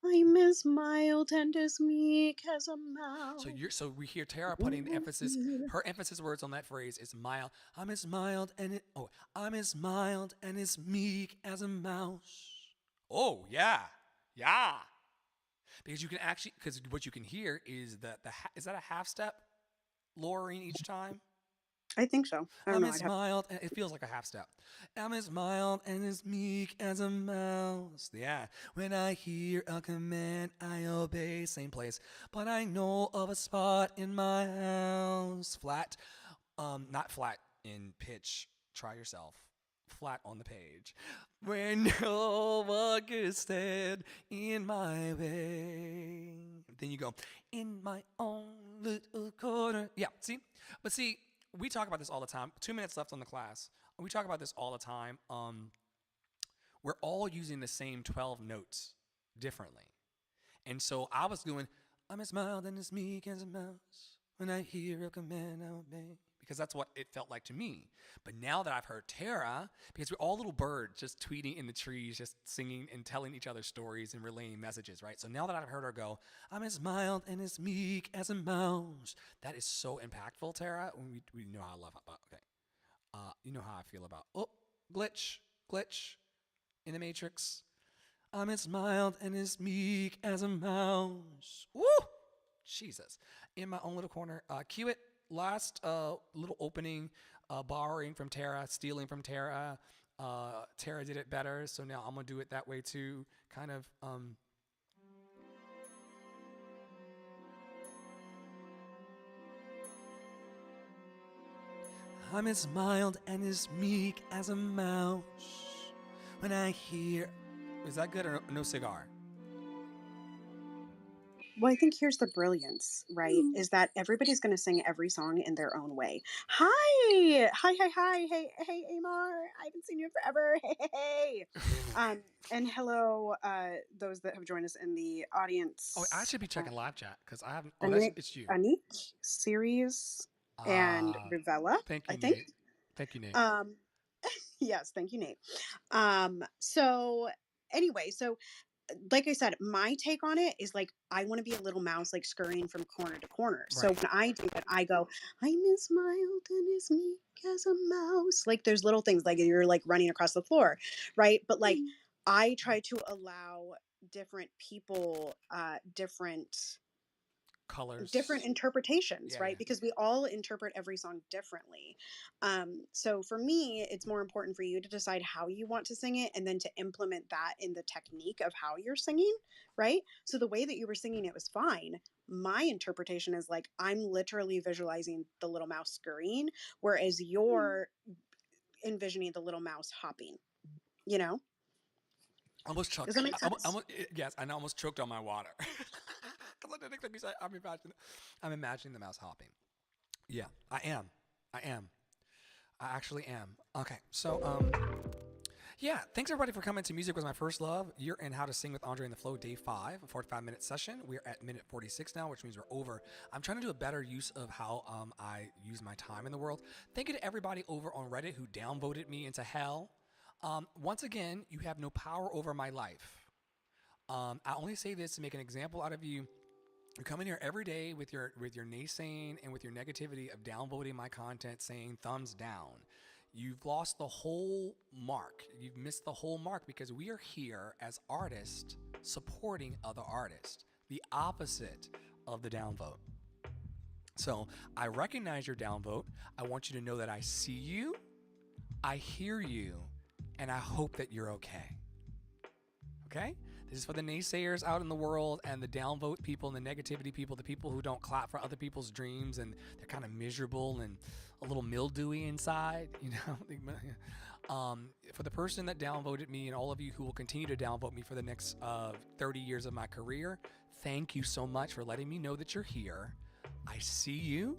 I'm as mild and as meek as a mouse. So we hear Tara putting the emphasis. Her emphasis words on that phrase is mild. I'm as mild and I'm as mild and as meek as a mouse. Oh yeah, yeah. Because you can actually, because what you can hear is that is that a half step lowering each time? I think so. I'm as mild, and it feels like a half step. I'm as mild and as meek as a mouse. Yeah. When I hear a command, I obey. Same place. But I know of a spot in my house. Flat. Not flat in pitch. Try yourself. Flat on the page. Where no one can stand in my way. Then you go, in my own little corner. Yeah, see? But see, we talk about this all the time. 2 minutes left on the class. We talk about this all the time. We're all using the same 12 notes differently. And so I was doing, I'm as mild and as meek as a mouse. When I hear a command, I obey. Because that's what it felt like to me. But now that I've heard Tara, because we're all little birds just tweeting in the trees, just singing and telling each other stories and relaying messages, right? So now that I've heard her go, I'm as mild and as meek as a mouse. That is so impactful, Tara. We know how I love it. Okay. You know how I feel about, glitch in the Matrix. I'm as mild and as meek as a mouse. Woo! Jesus. In my own little corner. Cue it. Last little opening, borrowing from Tara, stealing from Tara. Tara did it better, so now I'm gonna do it that way too. Kind of. I'm as mild and as meek as a mouse. When I hear, is that good or no cigar? Well, I think here's the brilliance, right? Is that everybody's going to sing every song in their own way. Hi, hey, Amar. I haven't seen you in forever. Hey. And hello, those that have joined us in the audience. Oh, I should be checking live chat because I haven't. It's you. Anik, Series, and Rivella. Thank you, I think. Nate. Thank you, Nate. Yes, thank you, Nate. So anyway, like I said, my take on it is like, I want to be a little mouse, like scurrying from corner to corner. Right. So when I do it, I go, I'm as mild and as meek as a mouse. Like there's little things like you're like running across the floor, right? But like I try to allow different people, different colors, different interpretations, right? Because we all interpret every song differently. So for me, it's more important for you to decide how you want to sing it and then to implement that in the technique of how you're singing, right? So the way that you were singing it was fine. My interpretation is like, I'm literally visualizing the little mouse scurrying, whereas you're envisioning the little mouse hopping, you know? Almost choked. Does that make sense? Yes, I almost choked on my water. I'm imagining the mouse hopping. Yeah, I am. I actually am. Okay, so yeah, thanks everybody for coming to Music Was My First Love. You're in How to Sing with Andre and the Flow, day 5, a 45-minute session. We're at minute 46 now, which means we're over. I'm trying to do a better use of how I use my time in the world. Thank you to everybody over on Reddit who downvoted me into hell. Once again, you have no power over my life. I only say this to make an example out of you. You come in here every day with your naysaying and with your negativity of downvoting my content, saying thumbs down. You've lost the whole mark. You've missed the whole mark because we are here as artists supporting other artists. The opposite of the downvote. So I recognize your downvote. I want you to know that I see you, I hear you, and I hope that you're okay. Okay? This is for the naysayers out in the world and the downvote people and the negativity people, the people who don't clap for other people's dreams and they're kind of miserable and a little mildewy inside, you know. For the person that downvoted me and all of you who will continue to downvote me for the next 30 years of my career, thank you so much for letting me know that you're here. I see you,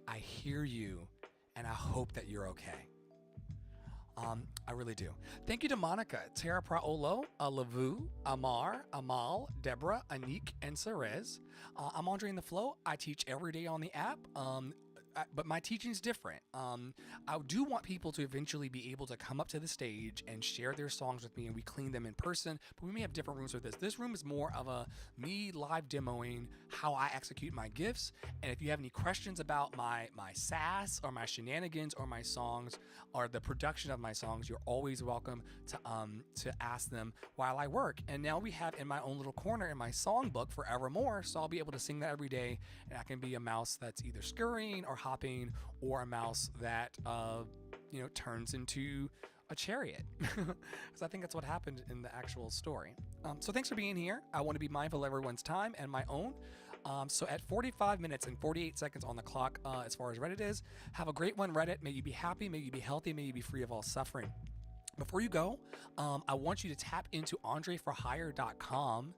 I hear you, and I hope that you're okay. I really do. Thank you to Monica, Tara Praolo, Lavu, Amar, Amal, Deborah, Anik, and Cerez. I'm Andre in the Flow. I teach every day on the app. But my teaching's different. I do want people to eventually be able to come up to the stage and share their songs with me, and we clean them in person, but we may have different rooms for this. This room is more of a me live demoing how I execute my gifts, and if you have any questions about my sass or my shenanigans or my songs or the production of my songs, you're always welcome to ask them while I work. And now we have in my own little corner in my songbook Forevermore, so I'll be able to sing that every day, and I can be a mouse that's either scurrying or hopping, or a mouse that turns into a chariot, because I think that's what happened in the actual story. So thanks for being here. I want to be mindful of everyone's time and my own. So at 45 minutes and 48 seconds on the clock, as far as Reddit is, have a great one, Reddit. May you be happy, may you be healthy, may you be free of all suffering. Before you go, I want you to tap into andreforhire.com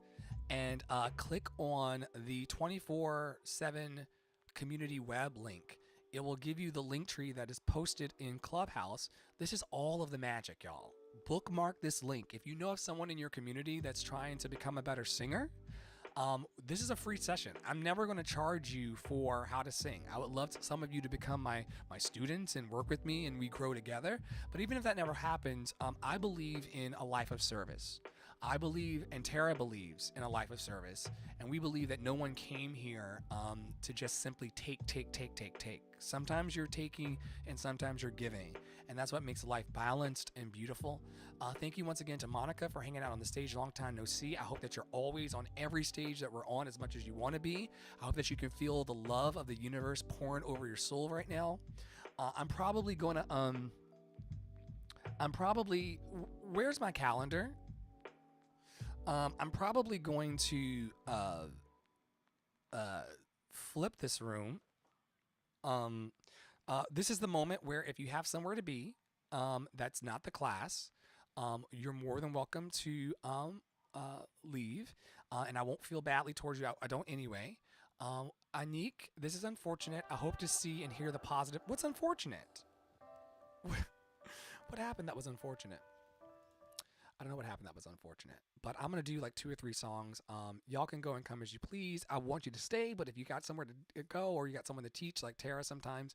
and click on the 24/7 community web link. It will give you the link tree that is posted in Clubhouse. This is all of the magic, y'all. Bookmark this link. If you know of someone in your community that's trying to become a better singer, this is a free session. I'm never going to charge you for how to sing. I would love some of you to become my students and work with me and we grow together. But even if that never happens, I believe in a life of service. I believe, and Tara believes, in a life of service, and we believe that no one came here to just simply take. Sometimes you're taking, and sometimes you're giving, and that's what makes life balanced and beautiful. Thank you once again to Monica for hanging out on the stage. Long time no see. I hope that you're always on every stage that we're on as much as you want to be. I hope that you can feel the love of the universe pouring over your soul right now. I'm probably going to, where's my calendar? I'm probably going to flip this room. This is the moment where if you have somewhere to be, that's not the class, you're more than welcome to leave, and I won't feel badly towards you. I don't anyway. Anik, this is unfortunate. I hope to see and hear the positive. What's unfortunate? What happened that was unfortunate? I don't know what happened that was unfortunate, but I'm going to do like 2 or 3 songs. Y'all can go and come as you please. I want you to stay, but if you got somewhere to go or you got someone to teach like Tara sometimes,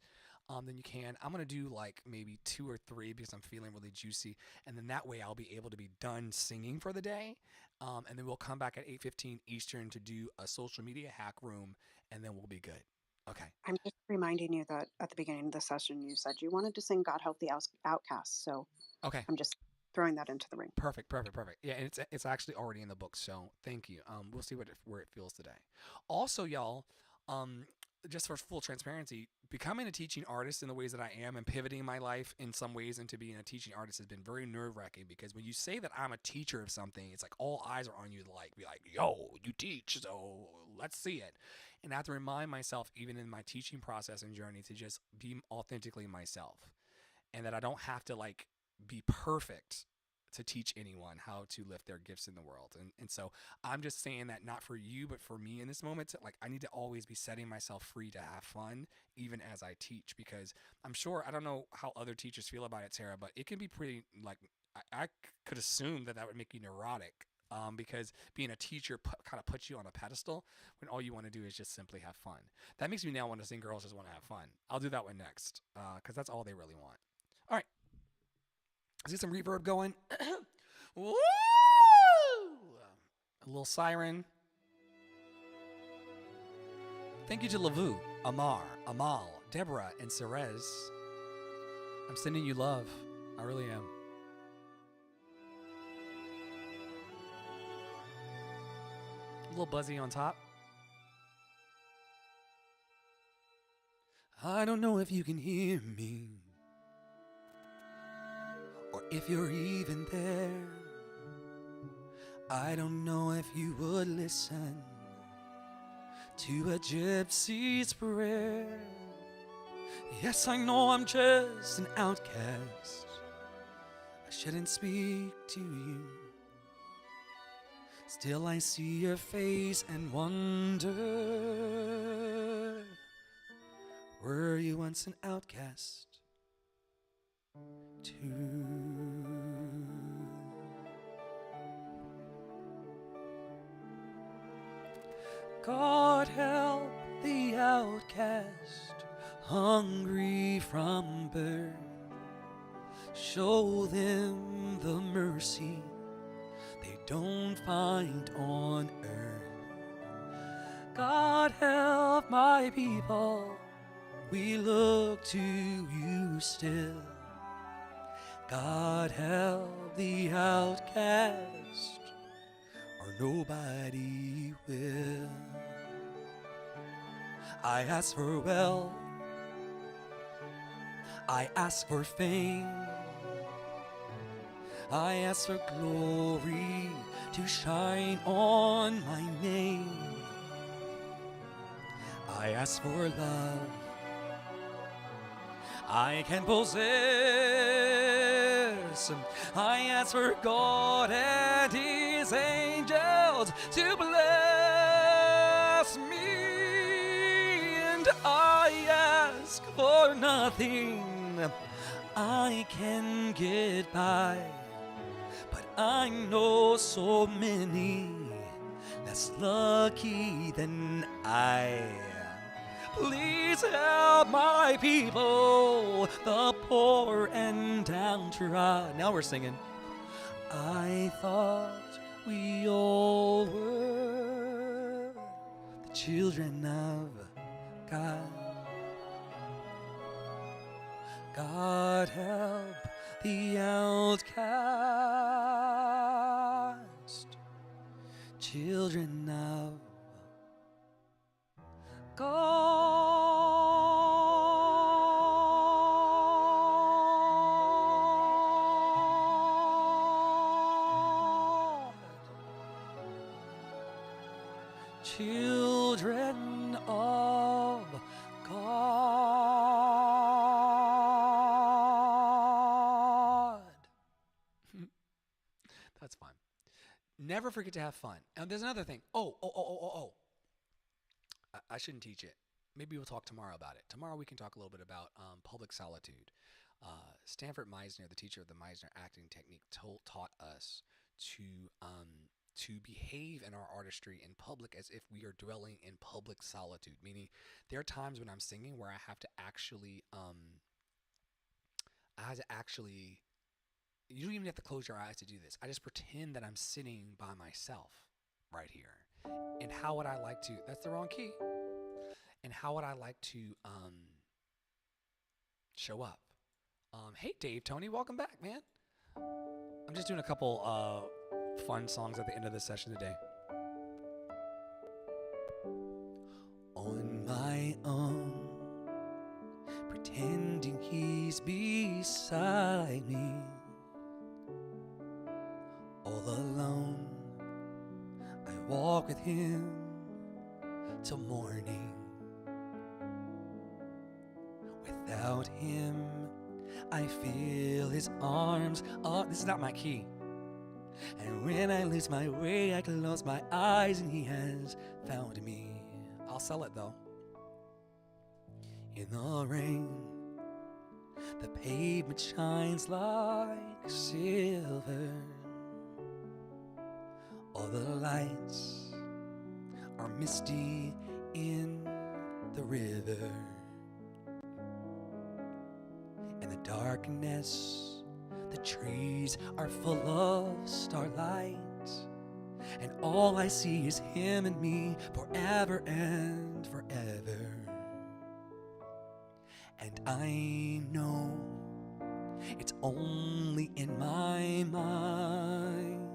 then you can. I'm going to do like maybe 2 or 3 because I'm feeling really juicy. And then that way I'll be able to be done singing for the day. And then we'll come back at 8:15 Eastern to do a social media hack room, and then we'll be good. Okay. I'm just reminding you that at the beginning of the session, you said you wanted to sing God Help the Outcasts. So Okay. I'm just throwing that into the ring. Perfect. Yeah, and it's actually already in the book, so thank you. We'll see where it feels today. Also, y'all, just for full transparency, becoming a teaching artist in the ways that I am and pivoting my life in some ways into being a teaching artist has been very nerve-wracking, because when you say that I'm a teacher of something, it's like all eyes are on you to be like, yo, you teach, so let's see it. And I have to remind myself, even in my teaching process and journey, to just be authentically myself, and that I don't have to be perfect to teach anyone how to lift their gifts in the world. And so I'm just saying that not for you, but for me in this moment, I need to always be setting myself free to have fun, even as I teach, because I'm sure, I don't know how other teachers feel about it, Tara, but it can be pretty, I could assume that would make you neurotic, because being a teacher kind of puts you on a pedestal when all you want to do is just simply have fun. That makes me now want to sing Girls Just Want to Have Fun. I'll do that one next, because that's all they really want. All right. Let's get some reverb going. Woo! A little siren. Thank you to Lavu, Amar, Amal, Deborah, and Cerez. I'm sending you love. I really am. A little buzzy on top. I don't know if you can hear me, or if you're even there. I don't know if you would listen to a gypsy's prayer. Yes, I know I'm just an outcast. I shouldn't speak to you. Still I see your face and wonder, were you once an outcast too? God help the outcast, hungry from birth. Show them the mercy they don't find on earth. God help my people, we look to you still. God help the outcast, or nobody will. I ask for wealth, I ask for fame, I ask for glory to shine on my name. I ask for love I can possess. I ask for God and His angels to bless me. And I ask for nothing, I can get by. But I know so many less lucky than I. Please help my people, the poor and downtrodden. Now we're singing. I thought we all were the children of God. God help the outcast, children of God. Children of God. That's fun. Never forget to have fun. And there's another thing. Oh. I shouldn't teach it. Maybe we'll talk tomorrow about it. Tomorrow we can talk a little bit about public solitude. Stanford Meisner, the teacher of the Meisner acting technique, taught us to behave in our artistry in public as if we are dwelling in public solitude. Meaning, there are times when I'm singing where I have to actually, you don't even have to close your eyes to do this. I just pretend that I'm sitting by myself right here. And how would I like to, that's the wrong key. And how would I like to show up? Hey, Dave, Tony, welcome back, man. I'm just doing a couple fun songs at the end of this session today. On my own, pretending he's beside me, all alone, I walk with him till morning. Without him, I feel his arms. Oh, this is not my key. And when I lose my way, I close my eyes and he has found me. I'll sell it though. In the rain, the pavement shines like silver. All the lights are misty in the river. In the darkness, the trees are full of starlight. And all I see is him and me forever and forever. And I know it's only in my mind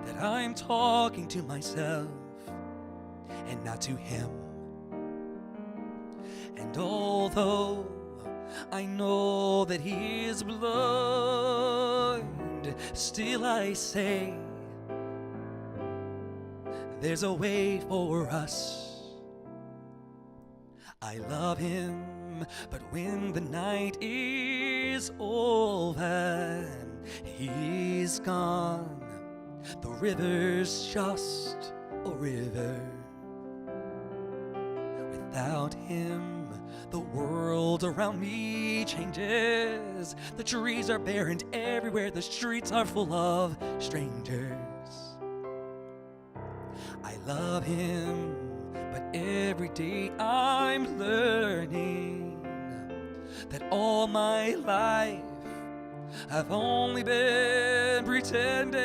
that I'm talking to myself and not to him. And although I know that he is blind, still I say there's a way for us. I love him, but when the night is over and he's gone, the river's just a river. Without him, the world around me changes. The trees are bare and everywhere the streets are full of strangers. I love him, but every day I'm learning that all my life I've only been pretending.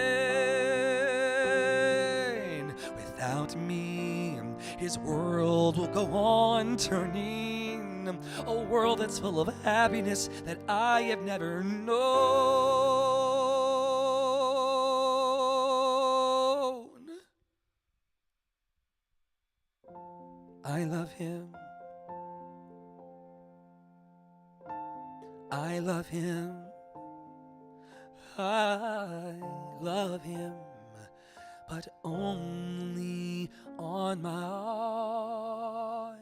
Without me, his world will go on turning, a world that's full of happiness that I have never known. I love him. I love him. I love him, but only on my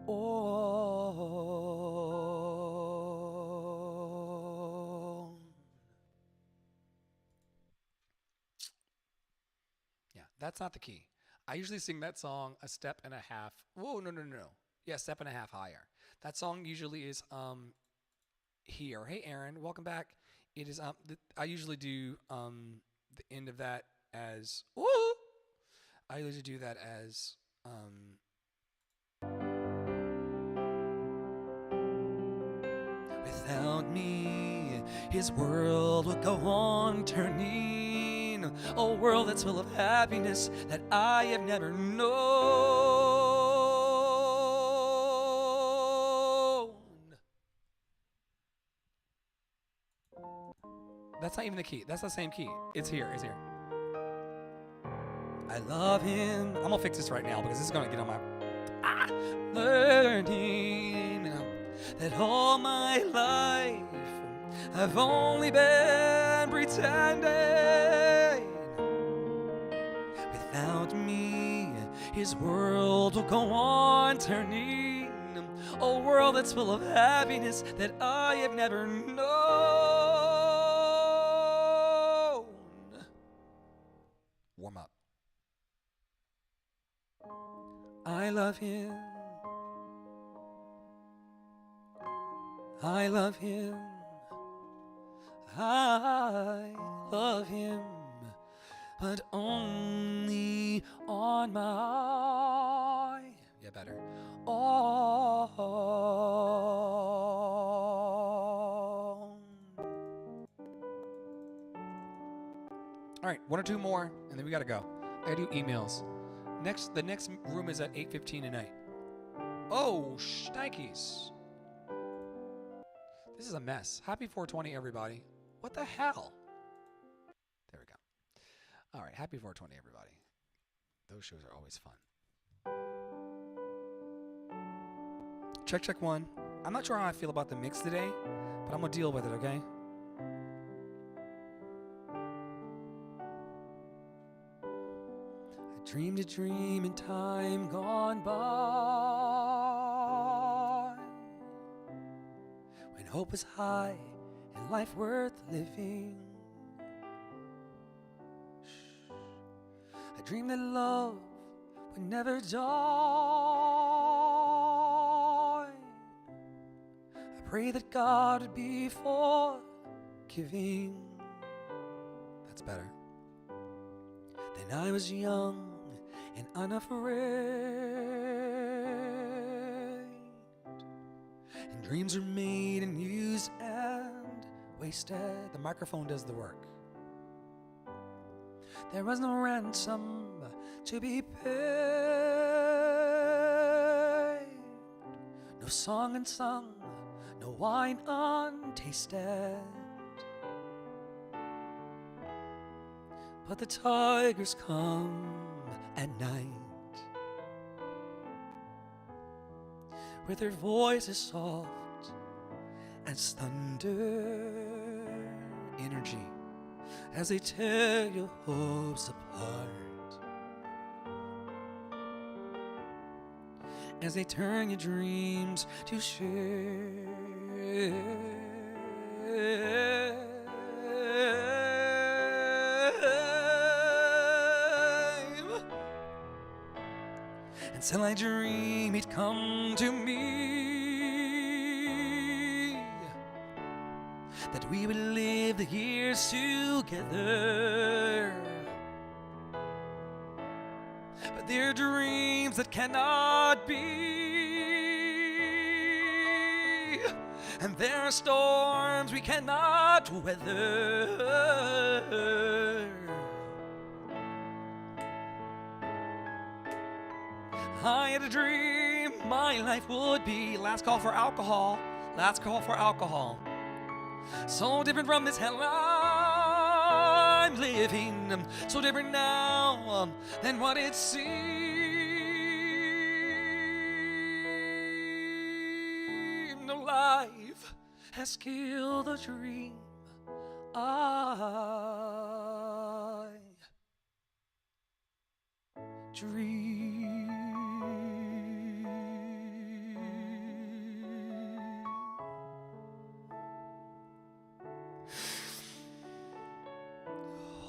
own. Yeah, that's not the key. I usually sing that song a step and a half. Whoa, no. Yeah, step and a half higher. That song usually is here. Hey, Aaron, welcome back. It is I usually do the end of that as woo. I usually do that as without me, his world would go on turning, a world that's full of happiness that I have never known. That's not even the key. That's the same key. It's here. It's here. I love him. I'm gonna fix this right now because this is gonna get on my learning that all my life I've only been pretending. Without me, his world will go on turning, a world that's full of happiness that I have never known. Warm up. I love him. I love him. I love him, but only on my better. Own. All right, one or two more, and then we gotta go. I gotta do emails. The next room is at 8:15 tonight. Oh, shnikes. This is a mess. Happy 420, everybody. What the hell? There we go. All right, happy 420, everybody. Those shows are always fun. Check one. I'm not sure how I feel about the mix today, but I'm gonna deal with it, okay? I dreamed a dream in time gone by, when hope was high and life worth living. I dreamed that love would never die. I pray that God would be forgiving. That's better. Then I was young and unafraid, and dreams are made and used and wasted. The microphone does the work. There was no ransom to be paid, no song unsung, no wine untasted. But the tigers come at night, with their voices soft as thunder. Energy as they tear your hopes apart, as they turn your dreams to shame, until I dream he'd come to me, that we would live the years together. But they're dreams that cannot be, and there are storms we cannot weather. I had a dream my life would be. Last call for alcohol. Last call for alcohol. So different from this hell I'm living. So different now than what it seemed. No life has killed the dream I dream.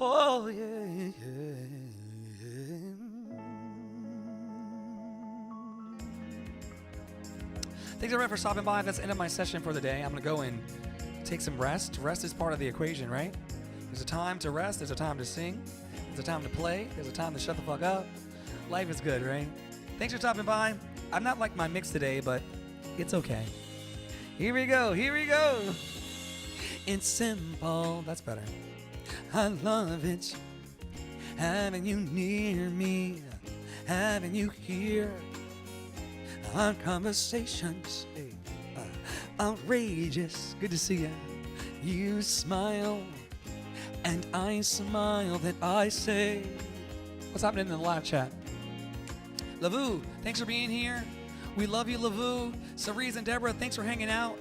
Oh, yeah, yeah. Thanks everyone for stopping by. That's the end of my session for the day. I'm going to go and take some rest. Rest is part of the equation, right? There's a time to rest. There's a time to sing. There's a time to play. There's a time to shut the fuck up. Life is good, right? Thanks for stopping by. I'm not like my mix today, but it's okay. Here we go. Here we go. It's simple. That's better. I love it, having you near me, having you here. Our conversations, outrageous. Good to see you. You smile, and I smile. That I say, what's happening in the live chat? Lavu, thanks for being here. We love you, Lavu. Cerise and Deborah, thanks for hanging out.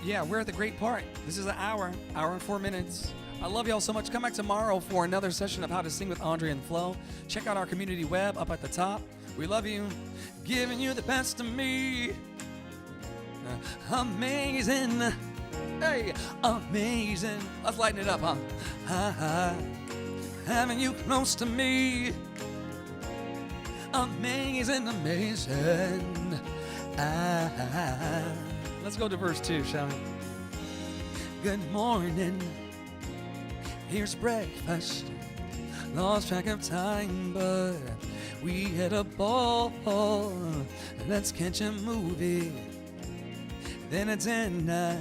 Yeah, we're at the great part. This is an hour and 4 minutes. I love y'all so much. Come back tomorrow for another session of How to Sing with Andre and Flo. Check out our community web up at the top. We love you. Giving you the best of me. Amazing. Hey, amazing. Let's lighten it up, huh? Having you close to me. Amazing, amazing. Let's go to verse 2, shall we? Good morning. Here's breakfast. Lost track of time, but we had a ball. Let's catch a movie. Then a dinner.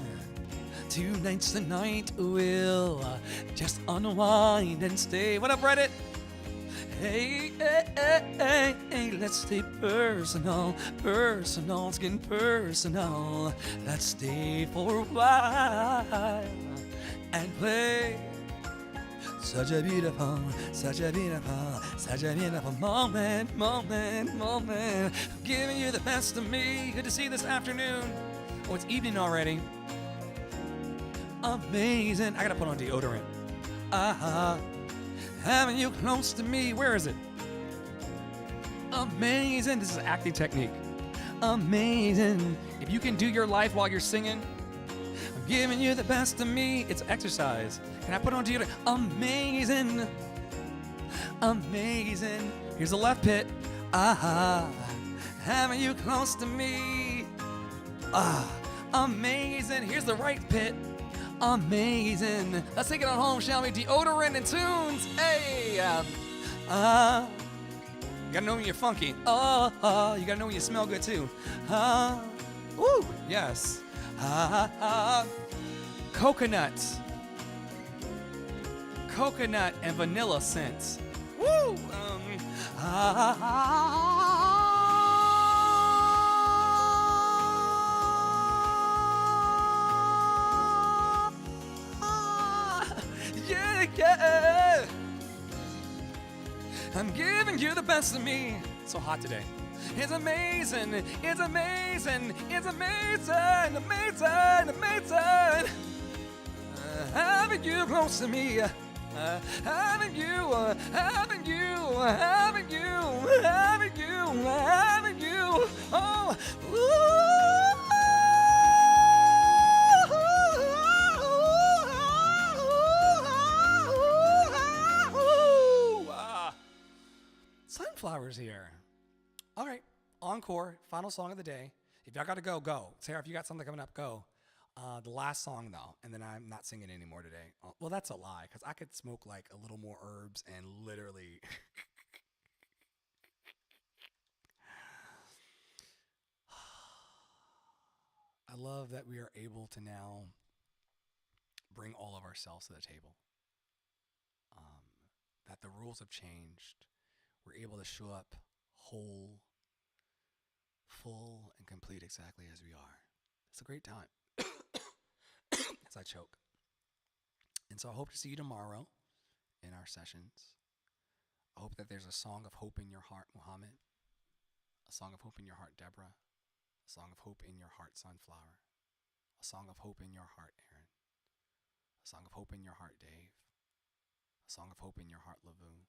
Tonight's the night. We'll just unwind and stay. What up, Reddit? Hey, hey, hey, hey, hey, let's stay personal. It's getting personal. Let's stay for a while and play. Such a beautiful moment. I'm giving you the best of me. Good to see you this afternoon. Oh, it's evening already. Amazing. I gotta put on deodorant. Having you close to me. Where is it? Amazing. This is acting technique. Amazing. If you can do your life while you're singing, I'm giving you the best of me. It's exercise. Can I put on deodorant? Amazing. Amazing. Here's the left pit. Having you close to me. Amazing. Here's the right pit. Amazing. Let's take it on home, shall we? Deodorant and tunes. Hey. You gotta know when you're funky. You gotta know when you smell good too. Woo. Yes. Coconut and vanilla scents. Woo. Yeah. I'm giving you the best of me. It's so hot today. It's amazing, it's amazing, it's amazing, amazing, amazing. Having you close to me, having you, having you, having you, having you, having you. Oh, Sunflowers here. All right, encore, final song of the day. If y'all got to go, go. Sarah, if you got something coming up, go. The last song, though, and then I'm not singing anymore today. Well, that's a lie, because I could smoke like a little more herbs and literally. I love that we are able to now bring all of ourselves to the table. That the rules have changed. We're able to show up whole, full, and complete exactly as we are. It's a great time. As I choke. And so I hope to see you tomorrow in our sessions. I hope that there's a song of hope in your heart, Muhammad. A song of hope in your heart, Deborah. A song of hope in your heart, Sunflower. A song of hope in your heart, Aaron. A song of hope in your heart, Dave. A song of hope in your heart, Lavu.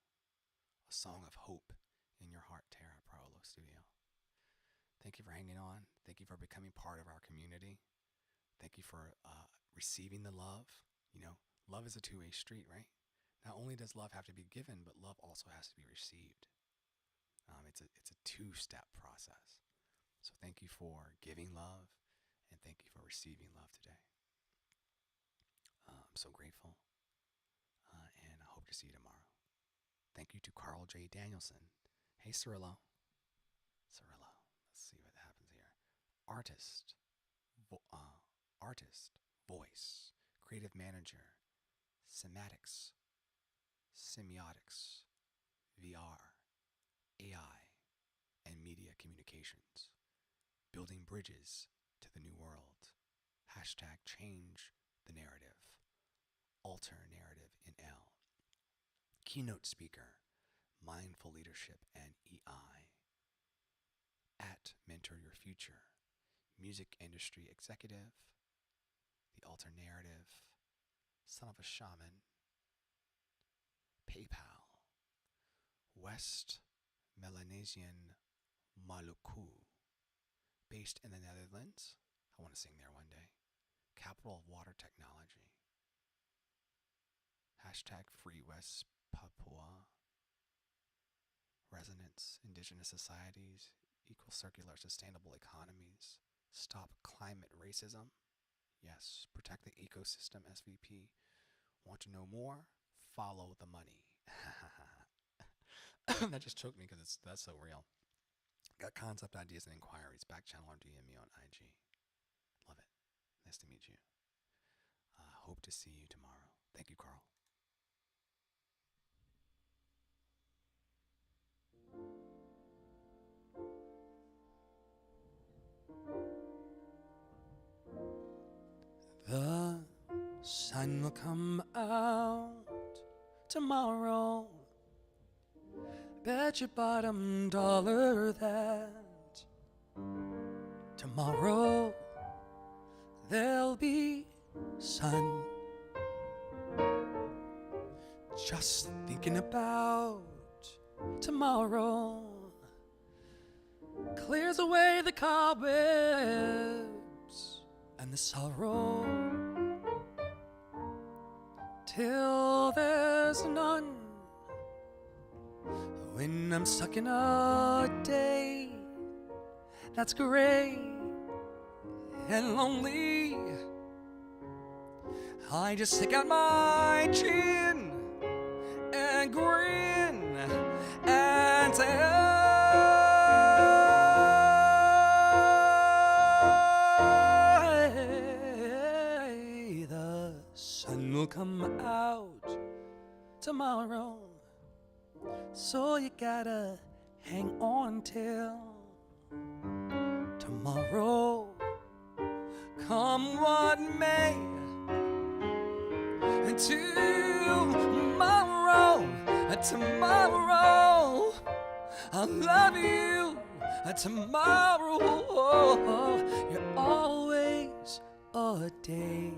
A song of hope in your heart, Tara, Parolo Studio. Thank you for hanging on. Thank you for becoming part of our community. Thank you for receiving the love. You know, love is a two-way street, right? Not only does love have to be given, but love also has to be received. It's a two-step process. So thank you for giving love, and thank you for receiving love today. I'm so grateful, and I hope to see you tomorrow. Thank you to Carl J. Danielson. Hey, Cirillo. Cirillo. Let's see what happens here. Artist, voice, creative manager, semiotics, VR, AI, and media communications. Building bridges to the new world. Hashtag change the narrative. Alter narrative in L. Keynote speaker, mindful leadership and EI. At Mentor Your Future. Music industry executive. The alter narrative. Son of a shaman. PayPal. West Melanesian Maluku. Based in the Netherlands. I want to sing there one day. Capital of water technology. Hashtag Free West Papua. Resonance, indigenous societies, equal circular sustainable economies. Stop climate racism. Yes, protect the ecosystem, SVP. Want to know more? Follow the money. That just choked me because that's so real. Got concept ideas and inquiries. Back channel or DM me on IG. Love it. Nice to meet you. Hope to see you tomorrow. Thank you, Carl. The sun will come out tomorrow. Bet your bottom dollar that tomorrow there'll be sun. Just thinking about tomorrow clears away the cobwebs and the sorrow till there's none. When I'm stuck in a day that's gray and lonely, I just stick out my chin and grin and say, hey, the sun will come out tomorrow. So you gotta hang on till tomorrow. Come what may, tomorrow, tomorrow, I love you, tomorrow. You're always a day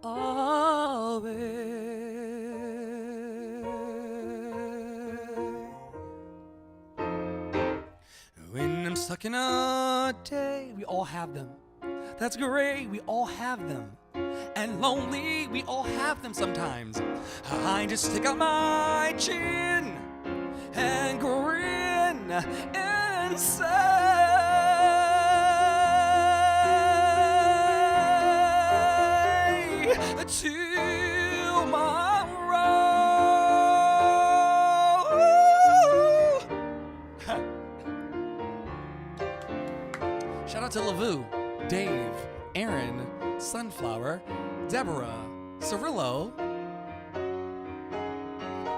away. When I'm stuck in a day, we all have them. That's great, we all have them. And lonely, we all have them sometimes. I just stick out my chin and grin and say tomorrow. Shout out to Lavu, Dave, Aaron, Sunflower, Deborah, Cirillo,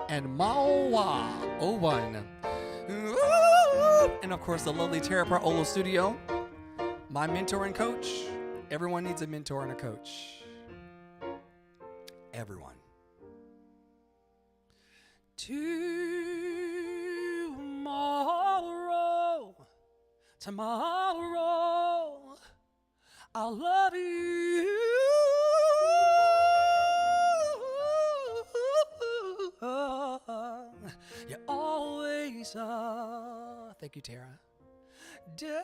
and Mawa 01. And of course, the lovely Tara Olo Studio, my mentor and coach. Everyone needs a mentor and a coach. Everyone. Tomorrow, I'll love you. You always are. Thank you, Tara. Day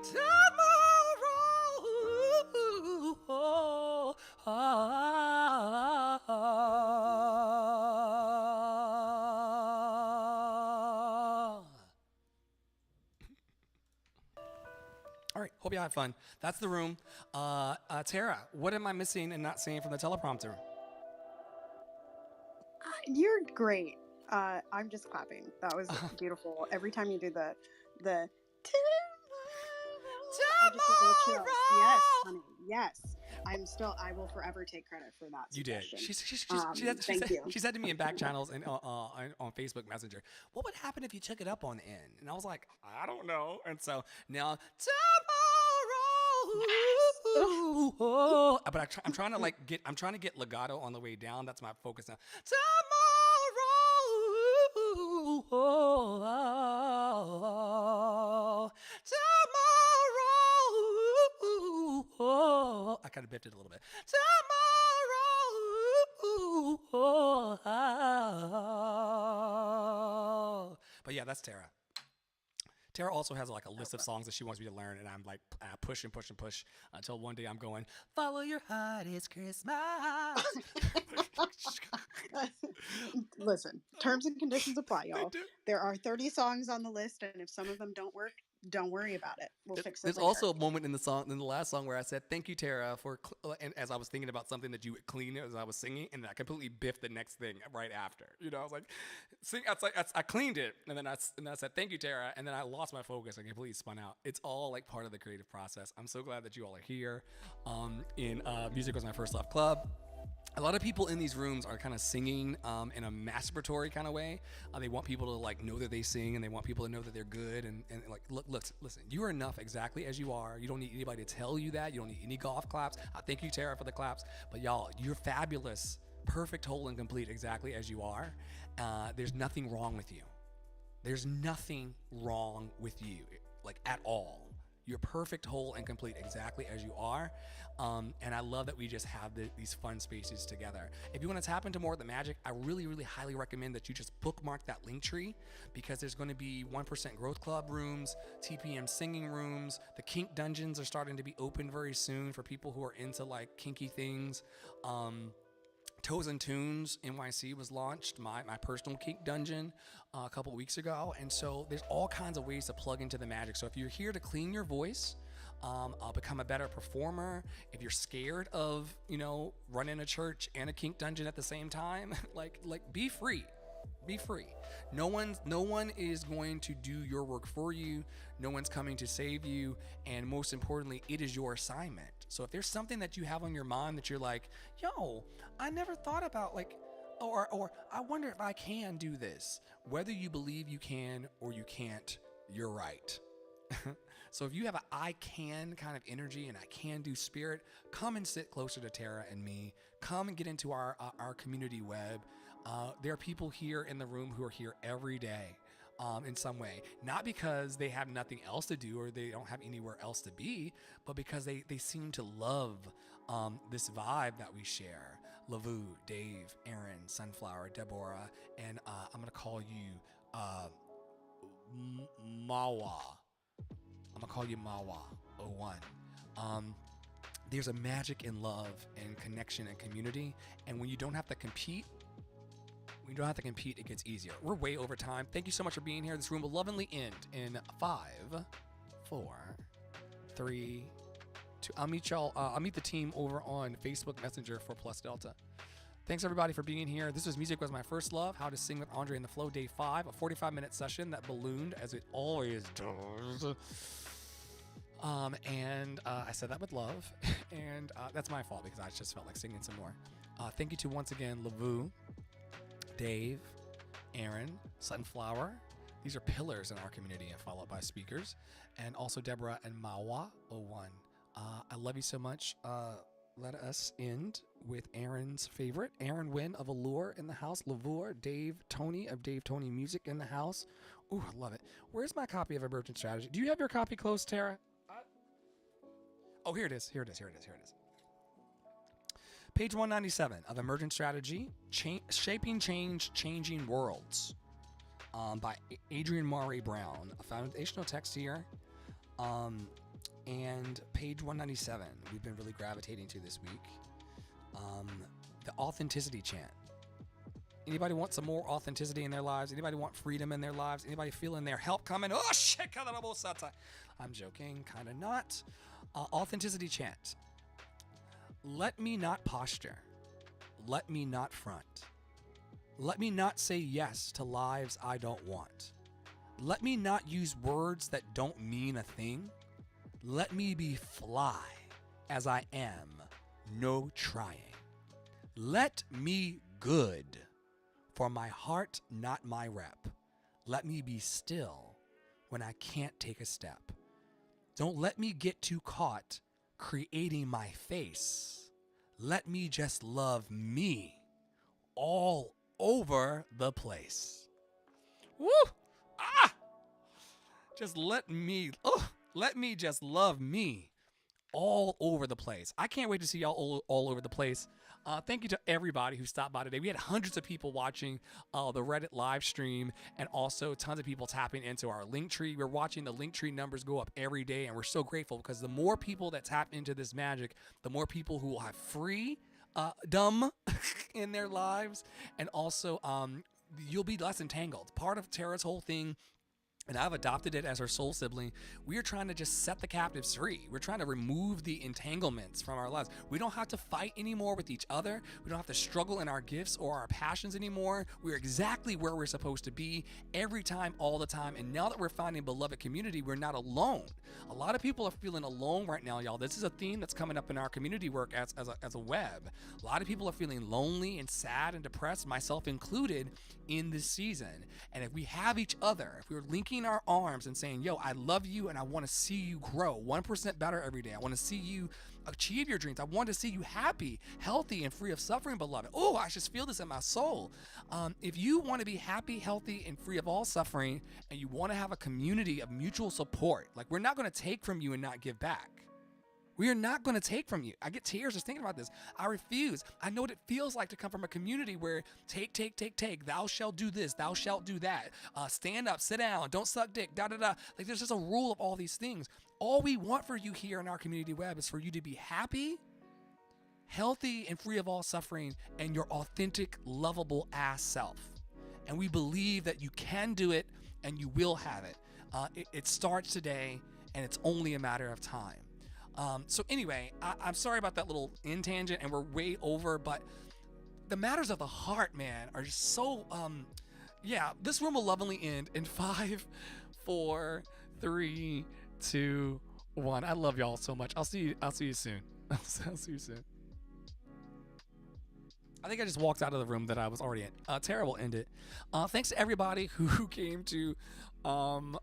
tomorrow. All right, hope you had fun. That's the room. Tara, what am I missing and not seeing from the teleprompter? You're great. I'm just clapping. That was beautiful. Every time you do the tomorrow. I just get little chills. Yes, honey. Yes. I will forever take credit for that. You did. Suggestion. Thank you. She said to me in back channels and on Facebook Messenger, what would happen if you took it up on the end? And I was like, I don't know. And so now, tomorrow. But I'm trying to I'm trying to get legato on the way down. That's my focus now. Tomorrow. I kind of biffed it a little bit. Tomorrow. But yeah, that's Tara. Tara also has like a list of songs that she wants me to learn, and I'm like push until one day I'm going, follow your heart, it's Christmas. Listen, terms and conditions apply, y'all. do. There are 30 songs on the list, and if some of them don't work, don't worry about it. We'll fix it There's later. also a moment in the last song where I said, thank you, Tara, for, and as I was thinking about something that you would clean as I was singing, and I completely biffed the next thing right after. You know, I was like, I cleaned it, and then I said, thank you, Tara, and then I lost my focus and completely spun out. It's all like part of the creative process. I'm so glad that you all are here. Music Was My First Love Club. A lot of people in these rooms are kind of singing in a masturbatory kind of way. They want people to like know that they sing, and they want people to know that they're good. And like, look, listen, you are enough exactly as you are. You don't need anybody to tell you that. You don't need any golf claps. Thank you, Tara, for the claps. But y'all, you're fabulous, perfect, whole, and complete exactly as you are. There's nothing wrong with you. There's nothing wrong with you, like at all. You're perfect, whole, and complete exactly as you are. And I love that we just have these fun spaces together. If you want to tap into more of the magic, I really, really highly recommend that you just bookmark that link tree, because there's going to be 1% Growth Club rooms, TPM singing rooms. The kink dungeons are starting to be open very soon for people who are into like kinky things. Toes and Tunes NYC was launched, my personal kink dungeon, a couple weeks ago. And so there's all kinds of ways to plug into the magic. So if you're here to clean your voice, become a better performer, if you're scared of, running a church and a kink dungeon at the same time, like be free. Be free. No one is going to do your work for you. No one's coming to save you. And most importantly, it is your assignment. So if there's something that you have on your mind that you're like, yo, I never thought about, like, Or I wonder if I can do this. Whether you believe you can or you can't, you're right. So if you have a I can kind of energy and I can do spirit, come and sit closer to Tara and me. Come and get into our community web. There are people here in the room who are here every day in some way. Not because they have nothing else to do or they don't have anywhere else to be, but because they seem to love this vibe that we share. Lavu, Dave, Aaron, Sunflower, Deborah, and I'm going to call you Mawa. I'm going to call you Mawa01. There's a magic in love and connection and community. And when you don't have to compete, it gets easier. We're way over time. Thank you so much for being here. This room will lovingly end in 5, 4, 3, 2. I'll meet y'all. I'll meet the team over on Facebook Messenger for Plus Delta. Thanks everybody for being here. This was Music Was My First Love, How to Sing with Andre and the Flow, Day 5, a 45-minute session that ballooned as it always does. And I said that with love, and that's my fault because I just felt like singing some more. Thank you to once again Lavu, Dave, Aaron, Sunflower. These are pillars in our community and followed by speakers, and also Deborah and Mawa01. I love you so much. Let us end with Aaron's favorite, Aaron Wynn of Allure in the house, Lavur, Dave Tony of Dave Tony Music in the house. Ooh, I love it. Where's my copy of Emergent Strategy? Do you have your copy close, Tara? Oh, here it is. Page 197 of Emergent Strategy, Shaping Change, Changing Worlds, by Adrian Maury Brown. A foundational text here. And page 197, we've been really gravitating to this week. The authenticity chant. Anybody want some more authenticity in their lives? Anybody want freedom in their lives? Anybody feeling their help coming? Oh, shit, I'm joking, kind of not. Authenticity chant. Let me not posture. Let me not front. Let me not say yes to lives I don't want. Let me not use words that don't mean a thing. Let me be fly as I am, no trying. Let me good, for my heart, not my rep. Let me be still when I can't take a step. Don't let me get too caught creating my face. Let me just love me all over the place. Woo! Ah! Just let me just love me all over the place. I can't wait to see y'all all over the place. Thank you to everybody who stopped by today. We had hundreds of people watching the Reddit live stream and also tons of people tapping into our Linktree. We're watching the Linktree numbers go up every day, and we're so grateful because the more people that tap into this magic, the more people who will have free dumb in their lives, and also you'll be less entangled. Part of Tara's whole thing, and I've adopted it as her soul sibling, we are trying to just set the captives free. We're trying to remove the entanglements from our lives. We don't have to fight anymore with each other. We don't have to struggle in our gifts or our passions anymore. We're exactly where we're supposed to be every time, all the time. And now that we're finding beloved community, we're not alone. A lot of people are feeling alone right now, y'all. This is a theme that's coming up in our community work as a web. A lot of people are feeling lonely and sad and depressed, myself included, in this season. And if we have each other, if we're linking our arms and saying, yo, I love you and I want to see you grow 1% better every day. I want to see you achieve your dreams. I want to see you happy, healthy, and free of suffering, beloved. Oh, I just feel this in my soul. If you want to be happy, healthy, and free of all suffering, and you want to have a community of mutual support, like we're not going to take from you and not give back. We are not going to take from you. I get tears just thinking about this. I refuse. I know what it feels like to come from a community where take. Thou shalt do this. Thou shalt do that. Stand up, sit down, don't suck dick, da-da-da. Like there's just a rule of all these things. All we want for you here in our community web is for you to be happy, healthy, and free of all suffering, and your authentic, lovable ass self. And we believe that you can do it and you will have it. It starts today, and it's only a matter of time. So anyway, I'm sorry about that little tangent, and we're way over, but the matters of the heart, man, are just so, this room will lovingly end in 5, 4, 3, 2, 1. I love y'all so much. I'll see you soon. I'll see you soon. I think I just walked out of the room that I was already in. Tara will end it. Thanks to everybody who came to the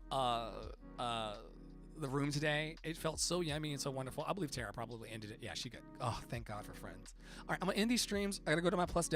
room today. It felt so yummy and so wonderful. I believe Tara probably ended it. Yeah, she got. Oh, thank God for friends. All right, I'm gonna end these streams. I gotta go to my Plus Delta.